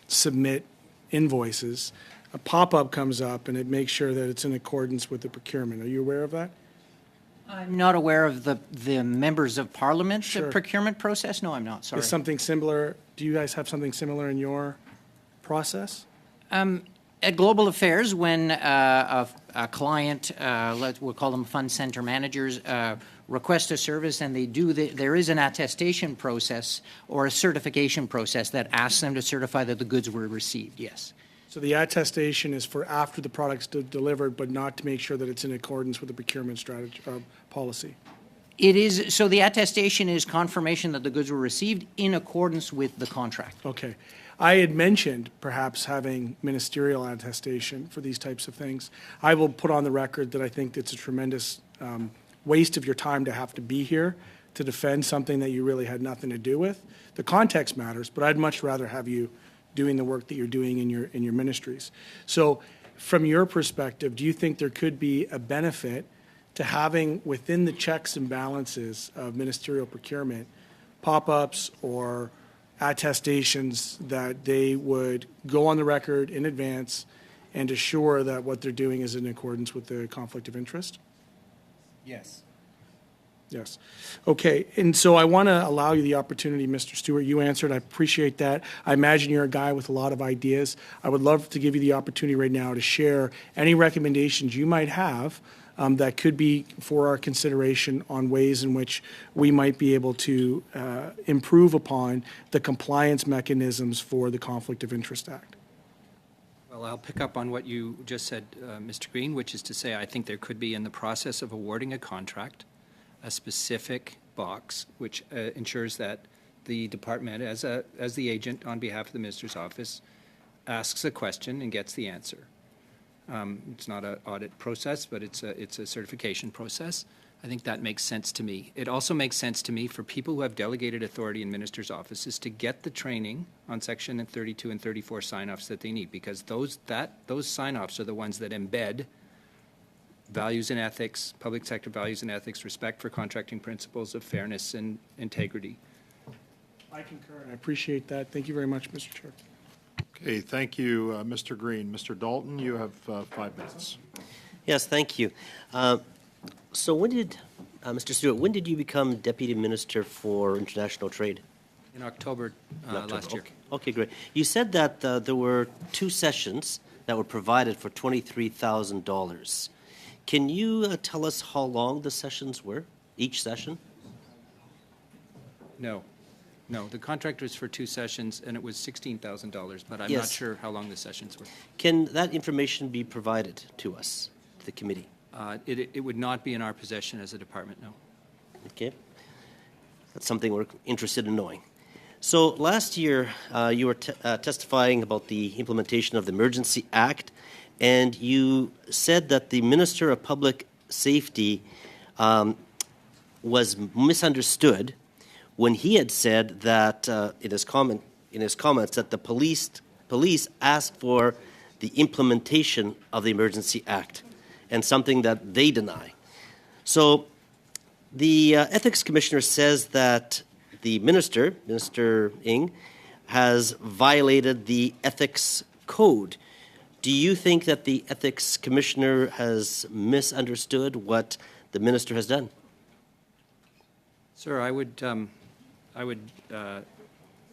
submit invoices, a pop-up comes up and it makes sure that it's in accordance with the procurement. Are you aware of that? I'm not aware of the members of parliament Sure. procurement process. No, I'm not. Sorry. Is something similar, do you guys have something similar in your process? At Global Affairs, when a client, we'll call them fund center managers, request a service and they do, there is an attestation process or a certification process that asks them to certify that the goods were received, yes. So the attestation is for after the product's delivered, but not to make sure that it's in accordance with the procurement strategy policy. It is, so the attestation is confirmation that the goods were received in accordance with the contract. Okay. I had mentioned perhaps having ministerial attestation for these types of things. I will put on the record that I think it's a tremendous waste of your time to have to be here to defend something that you really had nothing to do with. The context matters, but I'd much rather have you doing the work that you're doing in your ministries. So from your perspective, do you think there could be a benefit to having within the checks and balances of ministerial procurement pop-ups or attestations that they would go on the record in advance and assure that what they're doing is in accordance with the conflict of interest? Yes. Yes. Okay. And so I want to allow you the opportunity, Mr. Stewart. You answered. I appreciate that. I imagine you're a guy with a lot of ideas. I would love to give you the opportunity right now to share any recommendations you might have that could be for our consideration on ways in which we might be able to improve upon the compliance mechanisms for the Conflict of Interest Act. Well, I'll pick up on what you just said, Mr. Green, which is to say I think there could be in the process of awarding a contract a specific box which ensures that the department, as the agent on behalf of the minister's office, asks a question and gets the answer. It's not an audit process, but it's a certification process. I think that makes sense to me. It also makes sense to me for people who have delegated authority in ministers' offices to get the training on Section 32 and 34 sign-offs that they need, because those sign-offs are the ones that embed values and ethics, public sector values and ethics, respect for contracting principles of fairness and integrity. I concur, and I appreciate that. Thank you very much, Mr. Chair. Okay, thank you, Mr. Green. Mr. Dalton, you have 5 minutes. Yes, thank you. So when did, Mr. Stewart, when did you become Deputy Minister for International Trade? In October last year. Okay, great. You said that there were 2 sessions that were provided for $23,000. Can you tell us how long the sessions were, each session? No, the contract was for 2 sessions, and it was $16,000, but I'm not Yes. sure how long the sessions were. Can that information be provided to us, to the committee? It would not be in our possession as a department, no. Okay. That's something we're interested in knowing. So last year, you were testifying about the implementation of the Emergency Act, and you said that the Minister of Public Safety was misunderstood when he had said that in his comments that the police asked for the implementation of the Emergency Act, and something that they deny. So the Ethics Commissioner says that the Minister Ng, has violated the Ethics Code. Do you think that the Ethics Commissioner has misunderstood what the Minister has done? Sir, I would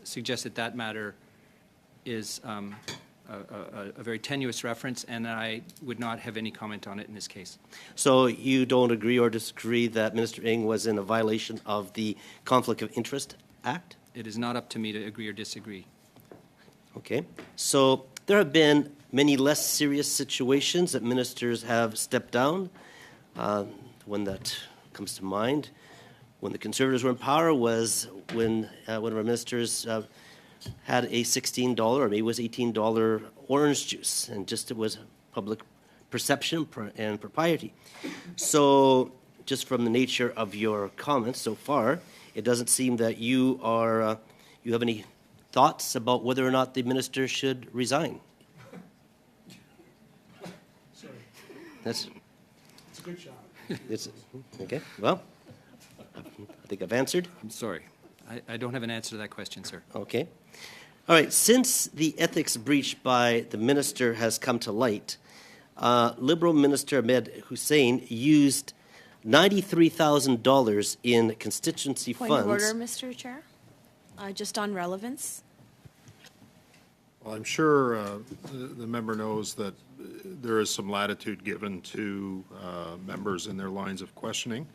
suggest that matter is a very tenuous reference, and I would not have any comment on it in this case. So you don't agree or disagree that Minister Ng was in a violation of the Conflict of Interest Act? It is not up to me to agree or disagree. Okay. So there have been many less serious situations that ministers have stepped down. The one that comes to mind when the Conservatives were in power was when one of our ministers had a $16 or maybe it was $18 orange juice, and just it was public perception and propriety. So just from the nature of your comments so far, it doesn't seem that you are you have any thoughts about whether or not the minister should resign. Sorry. That's It's a good shot. it's okay. Well, I think I've answered. I'm sorry. I don't have an answer to that question, sir. Okay. All right. Since the ethics breach by the minister has come to light, Liberal Minister Ahmed Hussein used $93,000 in constituency Point funds. of order, Mr. Chair. Just on relevance. Well, I'm sure the member knows that there is some latitude given to members in their lines of questioning.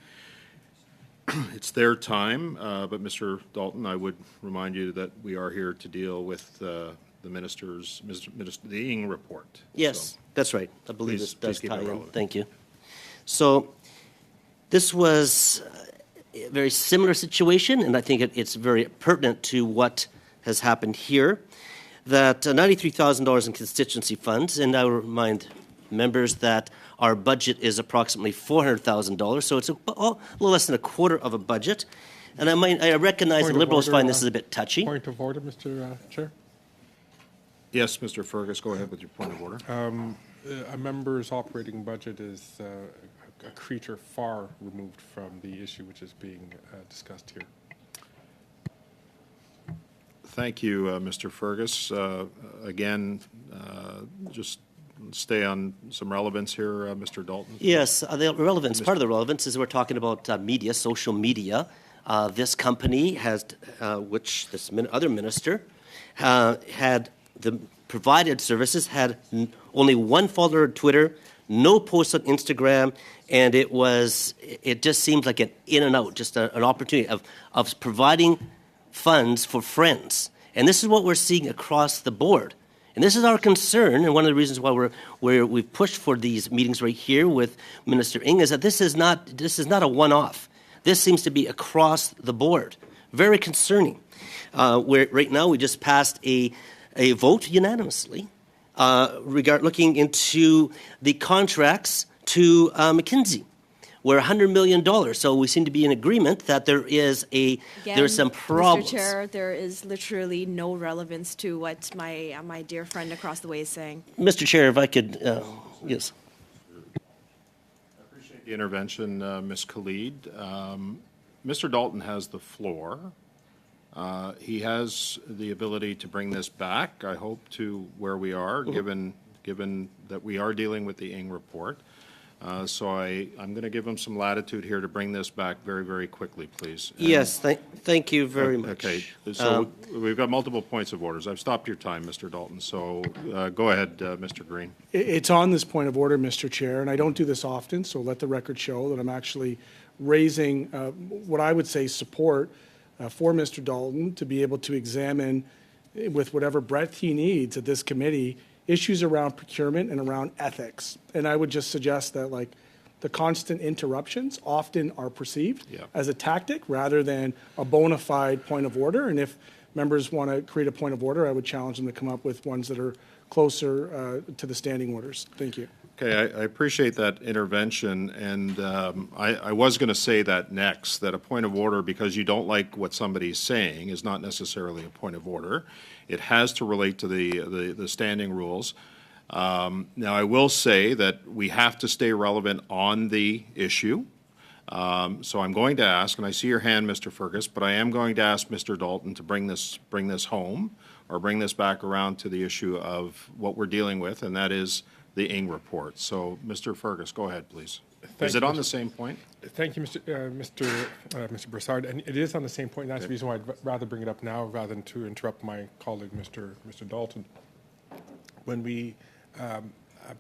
It's their time, but Mr. Dalton, I would remind you that we are here to deal with the the Ng report. Yes, So, that's right. I believe please- this does please keep it tie in. relevant. Thank you. So this was a very similar situation, and I think it's very pertinent to what has happened here, that $93,000 in constituency funds, and I will remind members that our budget is approximately $400,000, so it's a little less than a quarter of a budget. And I recognize Point the of Liberals order, find this is a bit touchy. Point of order, Mr. Chair. Yes, Mr. Fergus, go ahead with your point of order. A member's operating budget is a creature far removed from the issue which is being discussed here. Thank you, Mr. Fergus. Again, just stay on some relevance here, Mr. Dalton. Yes, the relevance, part of the relevance is we're talking about media, social media. This company has, which this other minister had the provided services, had only one follower on Twitter, no posts on Instagram, and it just seems like an in and out, just an opportunity of providing funds for friends. And this is what we're seeing across the board. And this is our concern, and one of the reasons why we've pushed for these meetings right here with Minister Ng is that this is not a one-off. This seems to be across the board. Very concerning. Right now we just passed a vote unanimously looking into the contracts to McKinsey. We're $100 million, so we seem to be in agreement that there's some problems. Mr. Chair, there is literally no relevance to what my dear friend across the way is saying. Mr. Chair, if I could, yes. The intervention, Ms. Khalid. Mr. Dalton has the floor. He has the ability to bring this back, I hope, to where we are, given that we are dealing with the Ng report. So I'm going to give him some latitude here to bring this back very, very quickly, please. And- Yes, thank you very much. Okay, so we've got multiple points of orders. I've stopped your time, Mr. Dalton, so go ahead, Mr. Green. It's on this point of order, Mr. Chair, and I don't do this often, so let the record show that I'm actually raising what I would say support for Mr. Dalton to be able to examine with whatever breadth he needs at this committee issues around procurement and around ethics. And I would just suggest that, like, the constant interruptions often are perceived as a tactic rather than a bona fide point of order. And if members want to create a point of order, I would challenge them to come up with ones that are closer to the standing orders. Thank you. Okay, I appreciate that intervention, and I was going to say that next, that a point of order, because you don't like what somebody's saying, is not necessarily a point of order. It has to relate to the standing rules. Now, I will say that we have to stay relevant on the issue. So I'm going to ask, and I see your hand, Mr. Fergus, but I am going to ask Mr. Dalton to bring this home, or bring this back around to the issue of what we're dealing with, and that is the Ng report. So, Mr. Fergus, go ahead, please. Is it on the same point? Thank you, Mr. Brassard. And it is on the same point. And that's the reason why I'd rather bring it up now rather than to interrupt my colleague, Mr. Dalton. when we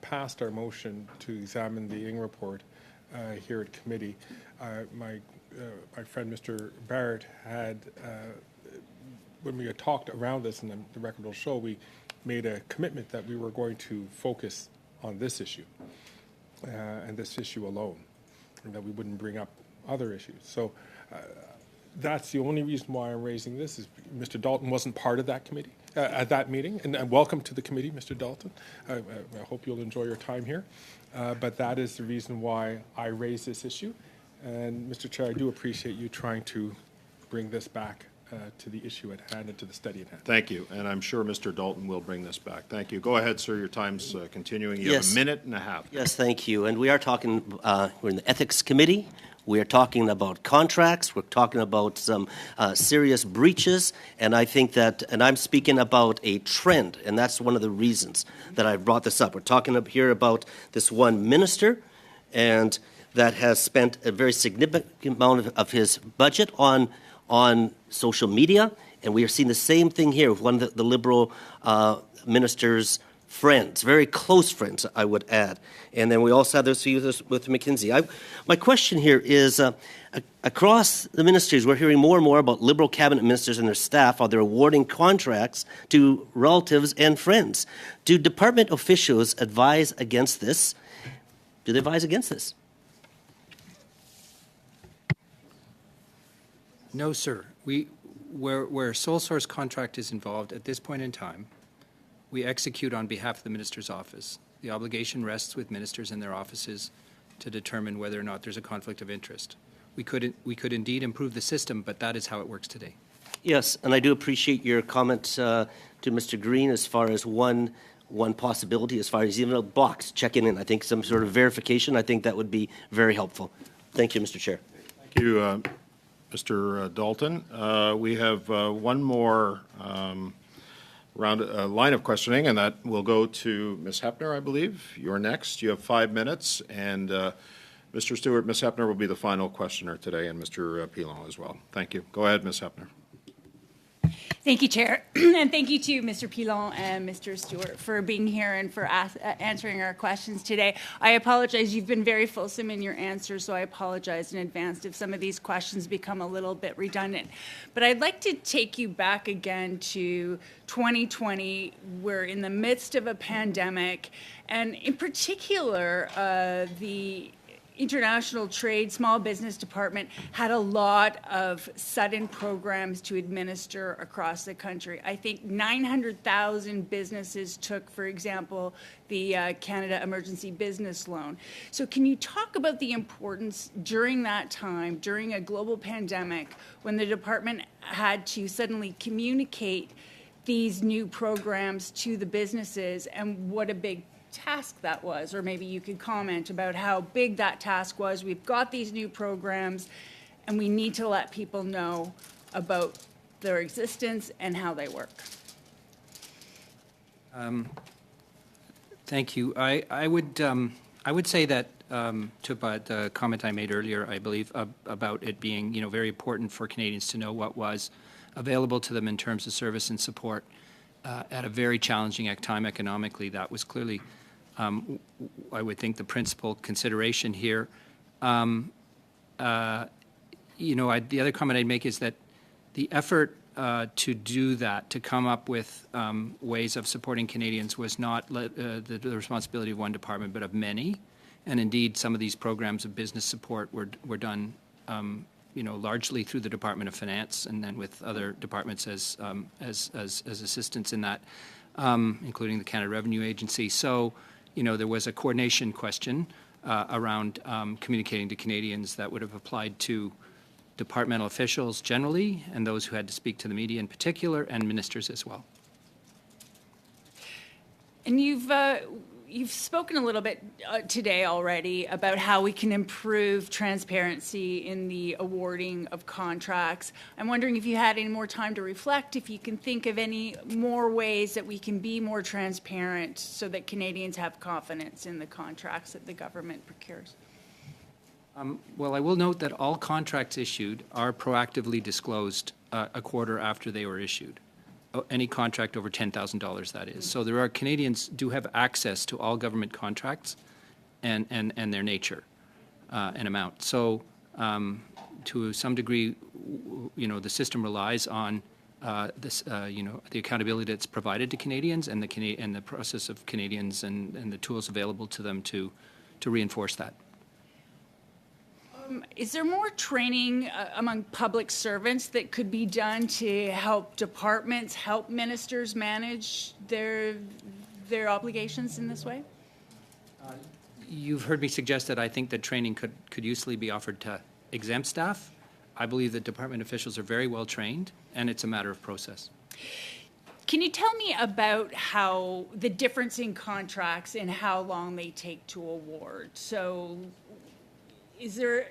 passed our motion to examine the Ing report here at committee, my friend Mr. Barrett had, when we had talked around this, and the record will show, we made a commitment that we were going to focus on this issue and this issue alone, and that we wouldn't bring up other issues. So that's the only reason why I'm raising this, is Mr. Dalton wasn't part of that committee, at that meeting, and welcome to the committee, Mr. Dalton. I hope you'll enjoy your time here, but that is the reason why I raised this issue. And Mr. Chair, I do appreciate you trying to bring this back to the issue at hand and to the study at hand. Thank you, and I'm sure Mr. Dalton will bring this back. Thank you. Go ahead, sir. Your time's continuing. You have Yes. a minute and a half. Yes, thank you. And we are talking, we're in the Ethics Committee. We are talking about contracts. We're talking about some serious breaches. And I think that, and I'm speaking about a trend, and that's one of the reasons that I brought this up. We're talking up here about this one minister, and that has spent a very significant amount of his budget on social media. And we are seeing the same thing here with one of the Liberal minister's friends, very close friends, I would add. And then we also have this with McKinsey. My question here is, across the ministries, we're hearing more and more about Liberal cabinet ministers and their staff, how they're awarding contracts to relatives and friends. Do department officials advise against this? Do they advise against this? No, sir. Where sole source contract is involved at this point in time, we execute on behalf of the minister's office. The obligation rests with ministers and their offices to determine whether or not there's a conflict of interest. We could indeed improve the system, but that is how it works today. Yes, and I do appreciate your comment to Mr. Green as far as one possibility, as far as even a box checking in. I think some sort of verification, I think that would be very helpful. Thank you, Mr. Chair. Thank you, Mr. Dalton. We have one more line of questioning, and that will go to Ms. Hepner, I believe. You're next. You have 5 minutes, and Mr. Stewart, Ms. Hepner will be the final questioner today, and Mr. Pilon as well. Thank you. Go ahead, Ms. Hepner. Thank you, Chair, and thank you to Mr. Pilon and Mr. Stewart for being here and for answering our questions today. I apologize. You've been very fulsome in your answers, so I apologize in advance if some of these questions become a little bit redundant. But I'd like to take you back again to 2020. We're in the midst of a pandemic, and in particular, the International Trade Small Business Department had a lot of sudden programs to administer across the country. I think 900,000 businesses took, for example, the Canada Emergency Business Loan. So can you talk about the importance during that time, during a global pandemic, when the department had to suddenly communicate these new programs to the businesses, and what a big task that was? Or maybe you could comment about how big that task was. We've got these new programs, and we need to let people know about their existence and how they work. Thank you. I would say that to the comment I made earlier, I believe about it being very important for Canadians to know what was available to them in terms of service and support at a very challenging time economically. That was clearly, I would think, the principal consideration here. The other comment I'd make is that the effort to do that, to come up with ways of supporting Canadians, was not the responsibility of one department, but of many. And indeed, some of these programs of business support were done, largely through the Department of Finance, and then with other departments as assistants in that, including the Canada Revenue Agency. So, there was a coordination question around communicating to Canadians that would have applied to departmental officials generally, and those who had to speak to the media in particular, and ministers as well. And you've spoken a little bit today already about how we can improve transparency in the awarding of contracts. I'm wondering if you had any more time to reflect, if you can think of any more ways that we can be more transparent so that Canadians have confidence in the contracts that the government procures. Well, I will note that all contracts issued are proactively disclosed a quarter after they were issued. any contract over $10,000, that is. So there are, Canadians do have access to all government contracts and their nature and amount. So to some degree, the system relies on the accountability that's provided to Canadians and the process of Canadians and the tools available to them to reinforce that. Is there more training among public servants that could be done to help departments, help ministers manage their obligations in this way? You've heard me suggest that I think that training could usefully be offered to exempt staff. I believe that department officials are very well trained, and it's a matter of process. Can you tell me about how the difference in contracts and how long they take to award? So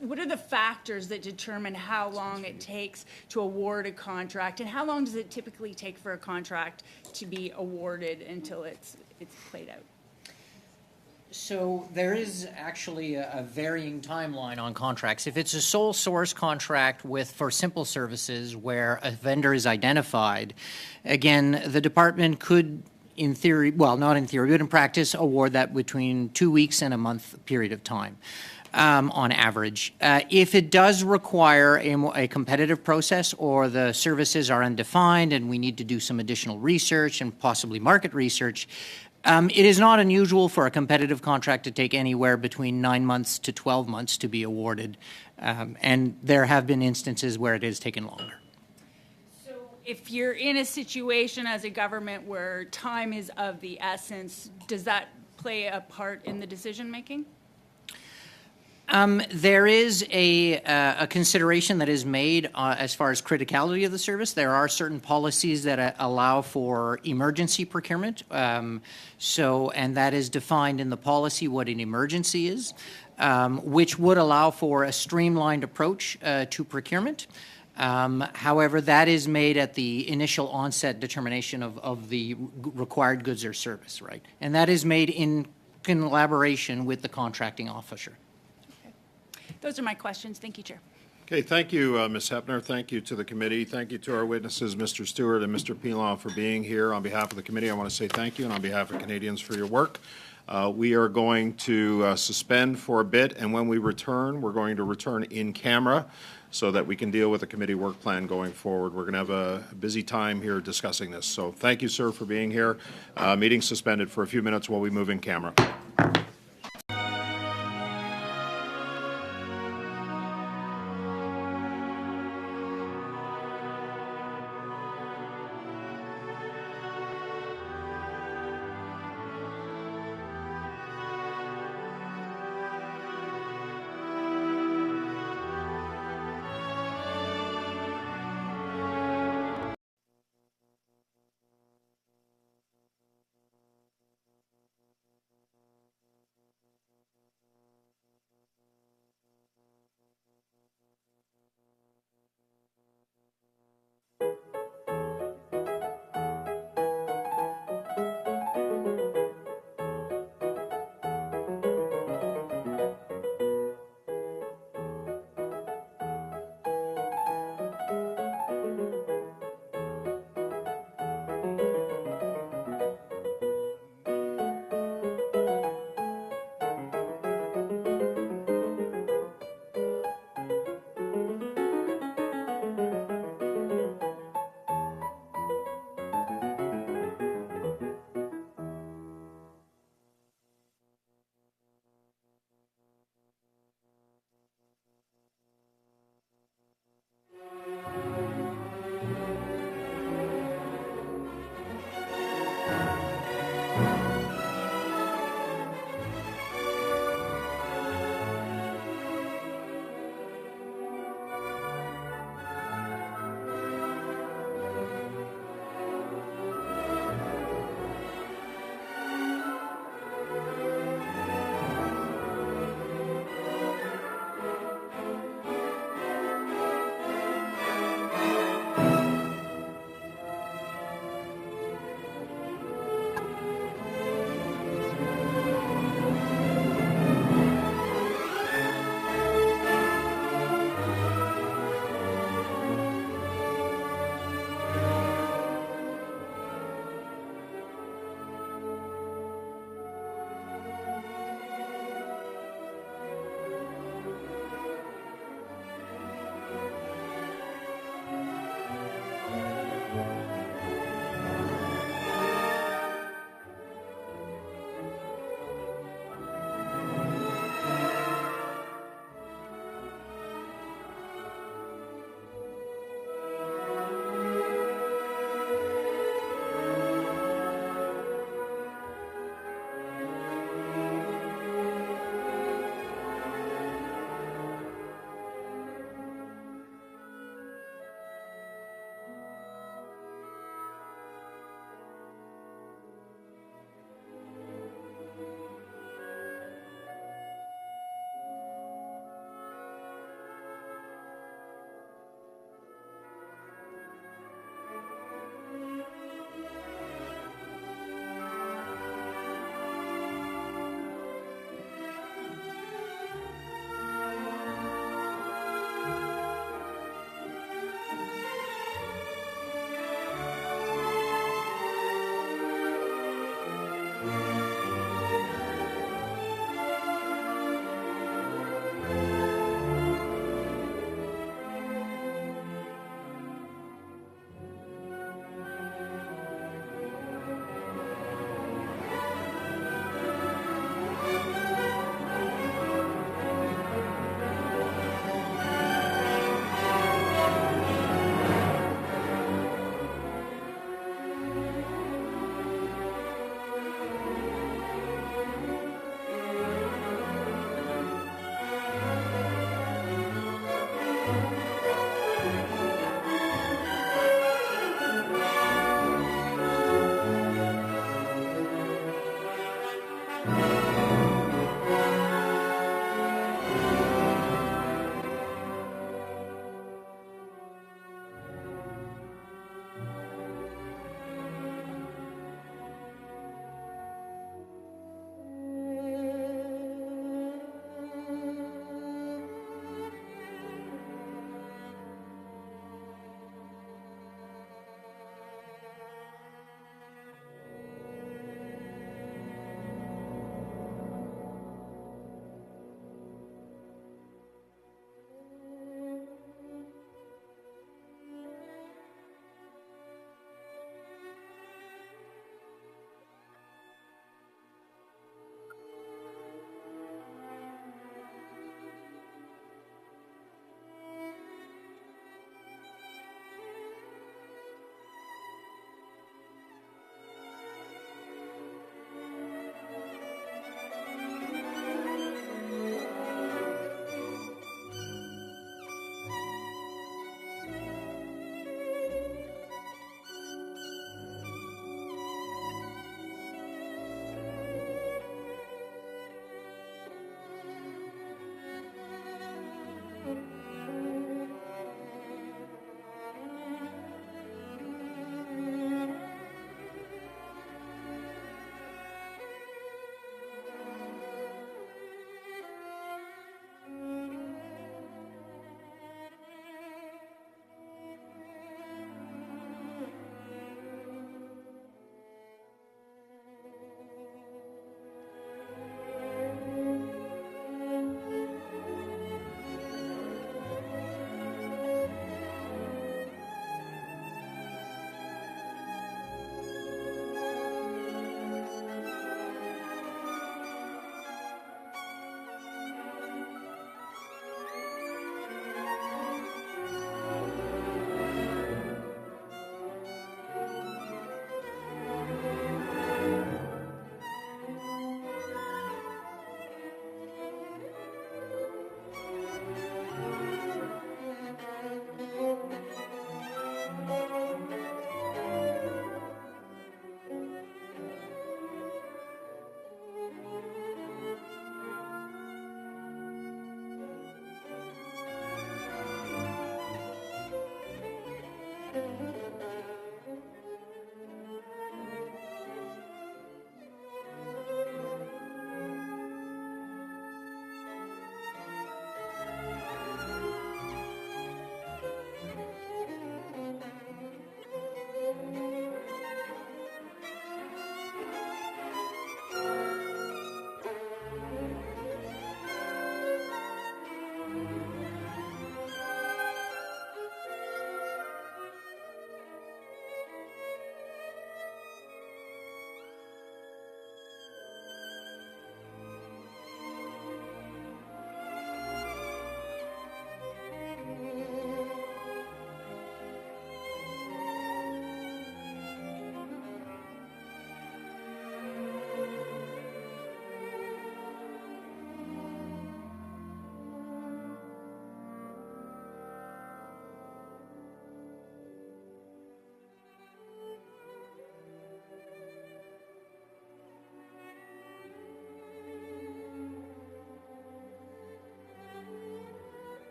what are the factors that determine how long it takes to award a contract, and how long does it typically take for a contract to be awarded until it's played out? So there is actually a varying timeline on contracts. If it's a sole source contract for simple services where a vendor is identified, again, the department could, in theory, well, not in theory, but in practice, award that between 2 weeks and a month period of time. On average. If it does require a competitive process or the services are undefined and we need to do some additional research and possibly market research, it is not unusual for a competitive contract to take anywhere between 9 months to 12 months to be awarded, and there have been instances where it has taken longer. So if you're in a situation as a government where time is of the essence, does that play a part in the decision making? There is a consideration that is made as far as criticality of the service. There are certain policies that allow for emergency procurement. And that is defined in the policy what an emergency is, which would allow for a streamlined approach to procurement. However, that is made at the initial onset determination of the required goods or service, right? And that is made in collaboration with the contracting officer. Those are my questions. Thank you, Chair. Okay, thank you, Ms. Hepner. Thank you to the committee. Thank you to our witnesses, Mr. Stewart and Mr. Pilon, for being here. On behalf of the committee, I want to say thank you, and on behalf of Canadians for your work. We are going to suspend for a bit, and when we return, we're going to return in camera so that we can deal with the committee work plan going forward. We're going to have a busy time here discussing this. So thank you, sir, for being here. Meeting suspended for a few minutes while we move in camera.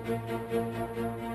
you.